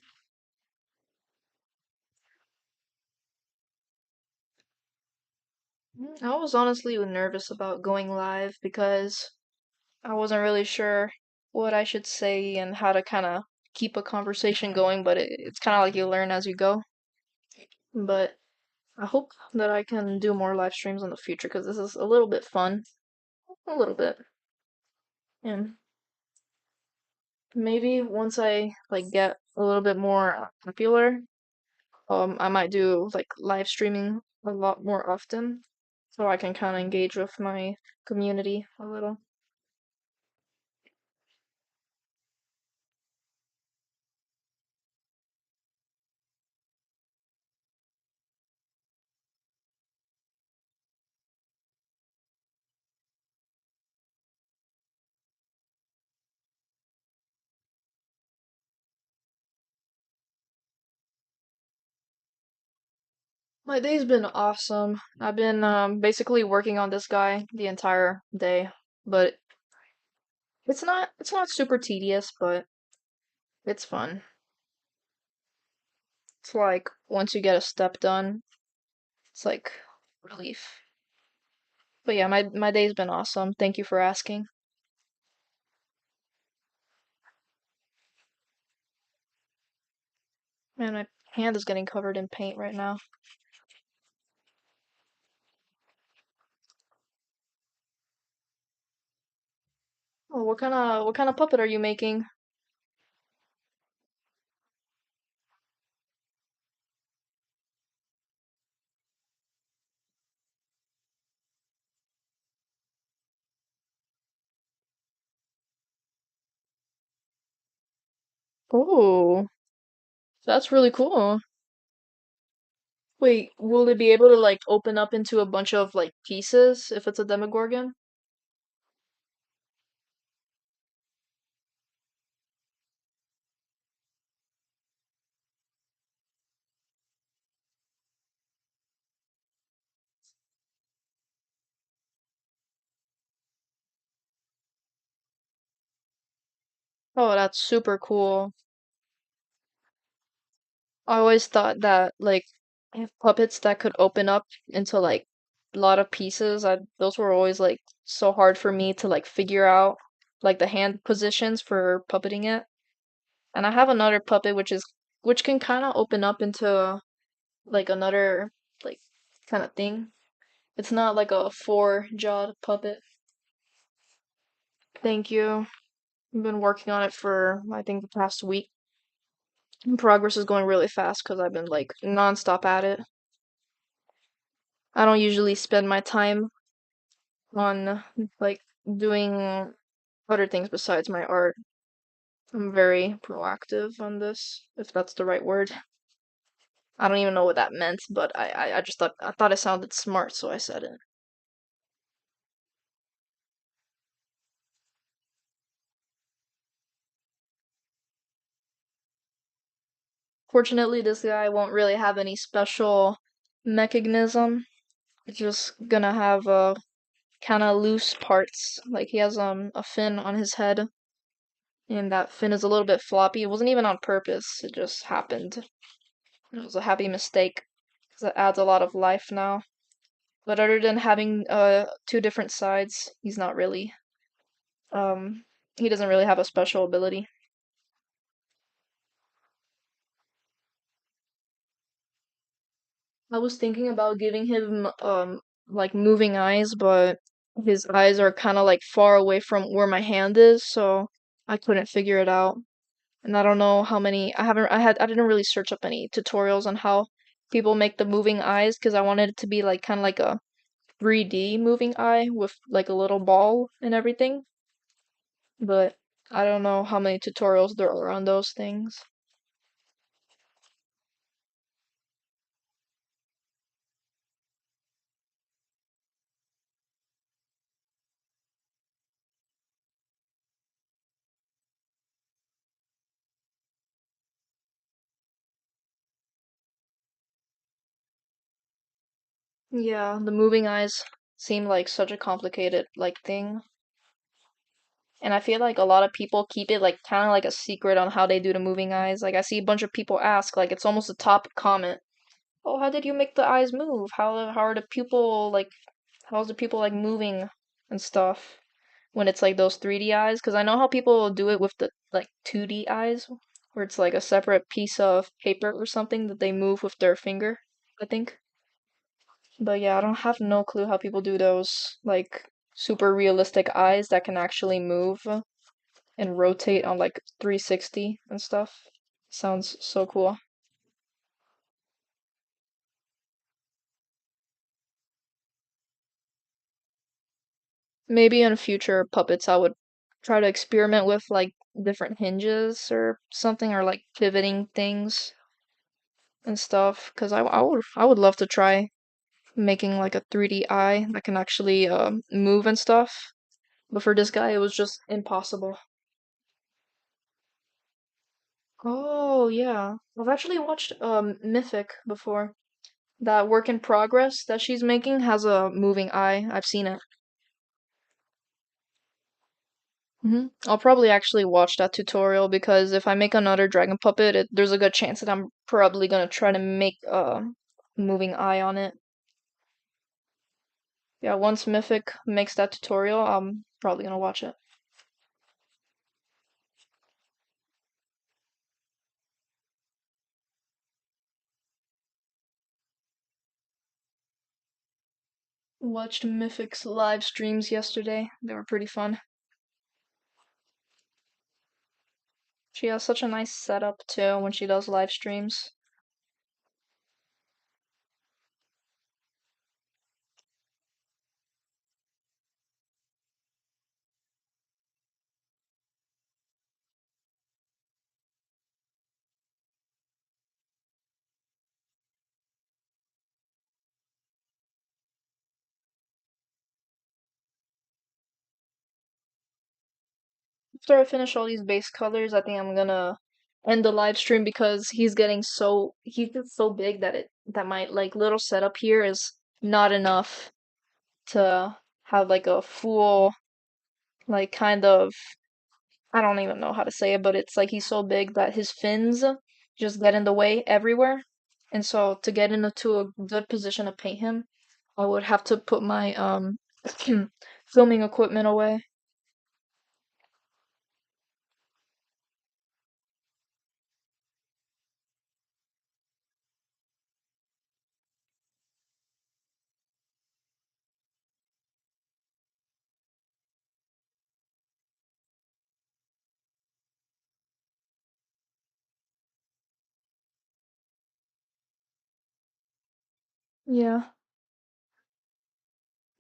I was honestly nervous about going live because I wasn't really sure what I should say and how to kind of keep a conversation going, but it's kind of like you learn as you go. But I hope that I can do more live streams in the future because this is a little bit fun. A little bit. And maybe once I like get a little bit more popular, I might do like live streaming a lot more often so I can kind of engage with my community a little. My day's been awesome. I've been basically working on this guy the entire day, but it's not super tedious, but it's fun. It's like once you get a step done, it's like relief. But yeah, my day's been awesome. Thank you for asking. Man, my hand is getting covered in paint right now. Oh, what kind of puppet are you making? Oh. That's really cool. Wait, will it be able to like open up into a bunch of like pieces if it's a Demogorgon? Oh, that's super cool. I always thought that like puppets that could open up into like a lot of pieces, those were always like so hard for me to like figure out like the hand positions for puppeting it. And I have another puppet which can kind of open up into like another like kind of thing. It's not like a four-jawed puppet. Thank you. I've been working on it for I think the past week. And progress is going really fast because I've been like nonstop at it. I don't usually spend my time on like doing other things besides my art. I'm very proactive on this, if that's the right word. I don't even know what that meant, but I just thought it sounded smart, so I said it. Fortunately, this guy won't really have any special mechanism. It's just gonna have kind of loose parts. Like he has a fin on his head, and that fin is a little bit floppy. It wasn't even on purpose. It just happened. It was a happy mistake because it adds a lot of life now. But other than having two different sides, he's not really um he doesn't really have a special ability. I was thinking about giving him like moving eyes, but his eyes are kind of like far away from where my hand is, so I couldn't figure it out. And I don't know how many I didn't really search up any tutorials on how people make the moving eyes because I wanted it to be like kind of like a 3D moving eye with like a little ball and everything, but I don't know how many tutorials there are on those things. Yeah, the moving eyes seem like such a complicated like thing. And I feel like a lot of people keep it like kind of like a secret on how they do the moving eyes. Like I see a bunch of people ask, like it's almost a top comment. Oh, how did you make the eyes move? How are the pupil like how's the pupil like moving and stuff when it's like those 3D eyes? Because I know how people do it with the like 2D eyes, where it's like a separate piece of paper or something that they move with their finger, I think. But yeah, I don't have no clue how people do those like super realistic eyes that can actually move and rotate on like 360 and stuff. Sounds so cool. Maybe in future puppets I would try to experiment with like different hinges or something or like pivoting things and stuff because I would love to try making like a 3D eye that can actually move and stuff. But for this guy it was just impossible. Oh yeah. I've actually watched Mythic before. That work in progress that she's making has a moving eye. I've seen it. I'll probably actually watch that tutorial because if I make another dragon puppet, there's a good chance that I'm probably gonna try to make a moving eye on it. Yeah, once Mythic makes that tutorial, I'm probably gonna watch it. Watched Mythic's live streams yesterday. They were pretty fun. She has such a nice setup too when she does live streams. after I finish all these base colors, I think I'm gonna end the live stream because he's just so big that my like little setup here is not enough to have like a full like kind of I don't even know how to say it, but it's like he's so big that his fins just get in the way everywhere. And so to get into a good position to paint him, I would have to put my filming equipment away. Yeah.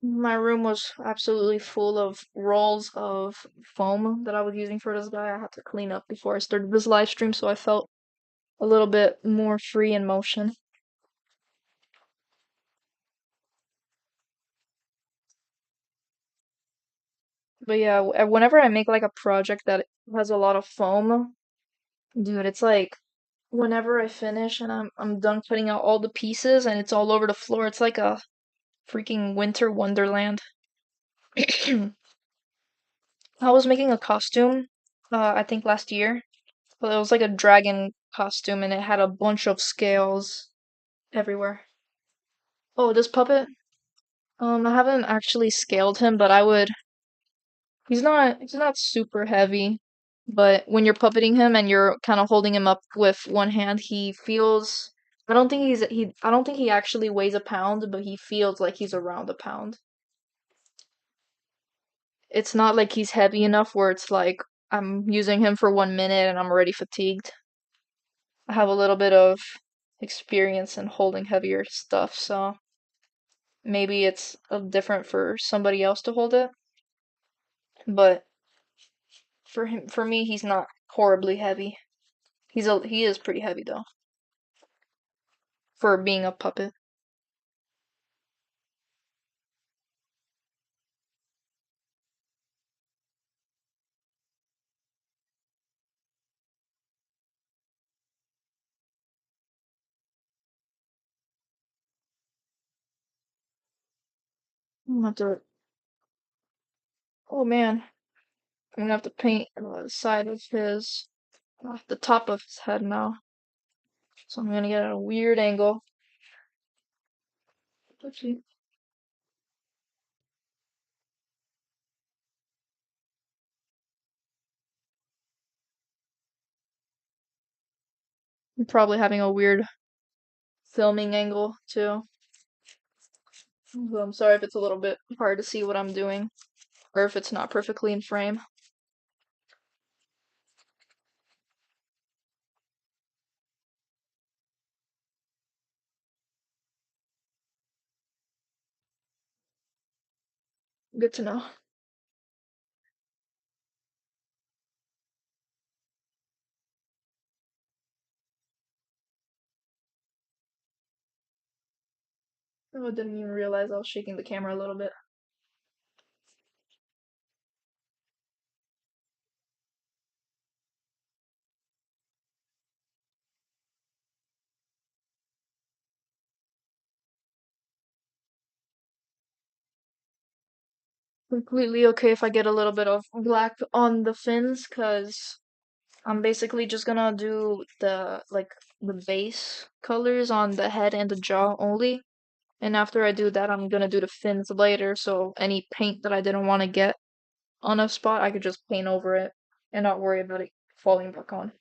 My room was absolutely full of rolls of foam that I was using for this guy. I had to clean up before I started this live stream, so I felt a little bit more free in motion. But yeah, whenever I make like a project that has a lot of foam, dude, it's like whenever I finish and I'm done cutting out all the pieces and it's all over the floor, it's like a freaking winter wonderland. I was making a costume, I think last year. Well, it was like a dragon costume and it had a bunch of scales everywhere. Oh, this puppet? I haven't actually scaled him, but I would. He's not super heavy, but when you're puppeting him and you're kind of holding him up with one hand, he feels. I don't think he actually weighs a pound, but he feels like he's around a pound. It's not like he's heavy enough where it's like I'm using him for 1 minute and I'm already fatigued. I have a little bit of experience in holding heavier stuff, so maybe it's different for somebody else to hold it. But for me, he's not horribly heavy. He is pretty heavy though for being a puppet. I'm gonna have to. Oh man, I'm gonna have to paint the side of the top of his head now. So I'm gonna get a weird angle. Oopsie. I'm probably having a weird filming angle too. So I'm sorry if it's a little bit hard to see what I'm doing, or if it's not perfectly in frame. Good to know. Oh, I didn't even realize I was shaking the camera a little bit. Completely okay if I get a little bit of black on the fins, cause I'm basically just gonna do the base colors on the head and the jaw only. And after I do that, I'm gonna do the fins later, so any paint that I didn't want to get on a spot, I could just paint over it and not worry about it falling back on.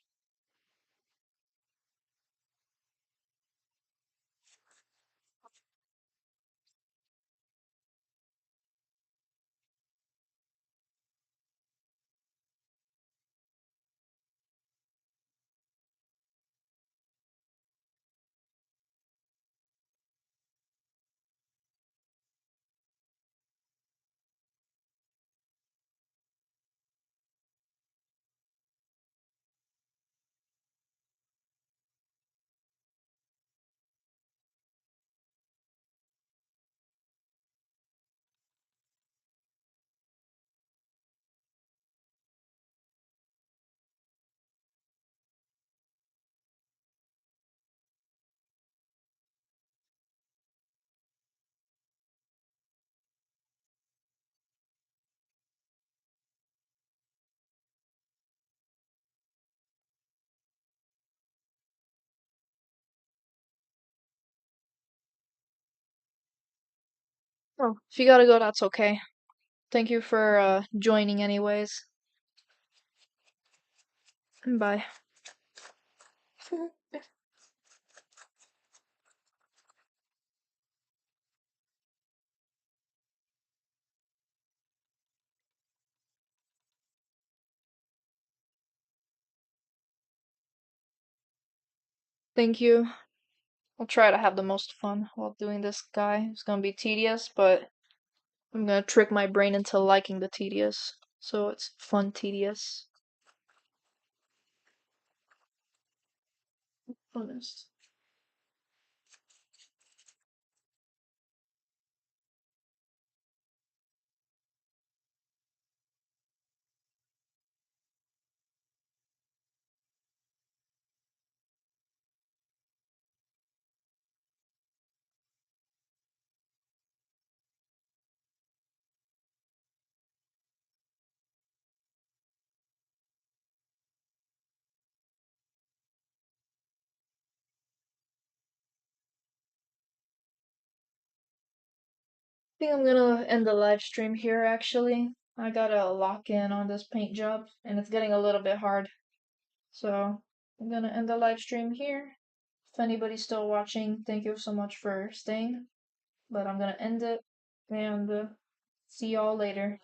Oh, if you gotta go, that's okay. Thank you for joining anyways. Bye. Thank you. I'll try to have the most fun while doing this guy. It's gonna be tedious, but I'm gonna trick my brain into liking the tedious. So it's fun tedious. Honest. I think I'm gonna end the live stream here actually. I gotta lock in on this paint job and it's getting a little bit hard. So I'm gonna end the live stream here. If anybody's still watching, thank you so much for staying. But I'm gonna end it and see y'all later.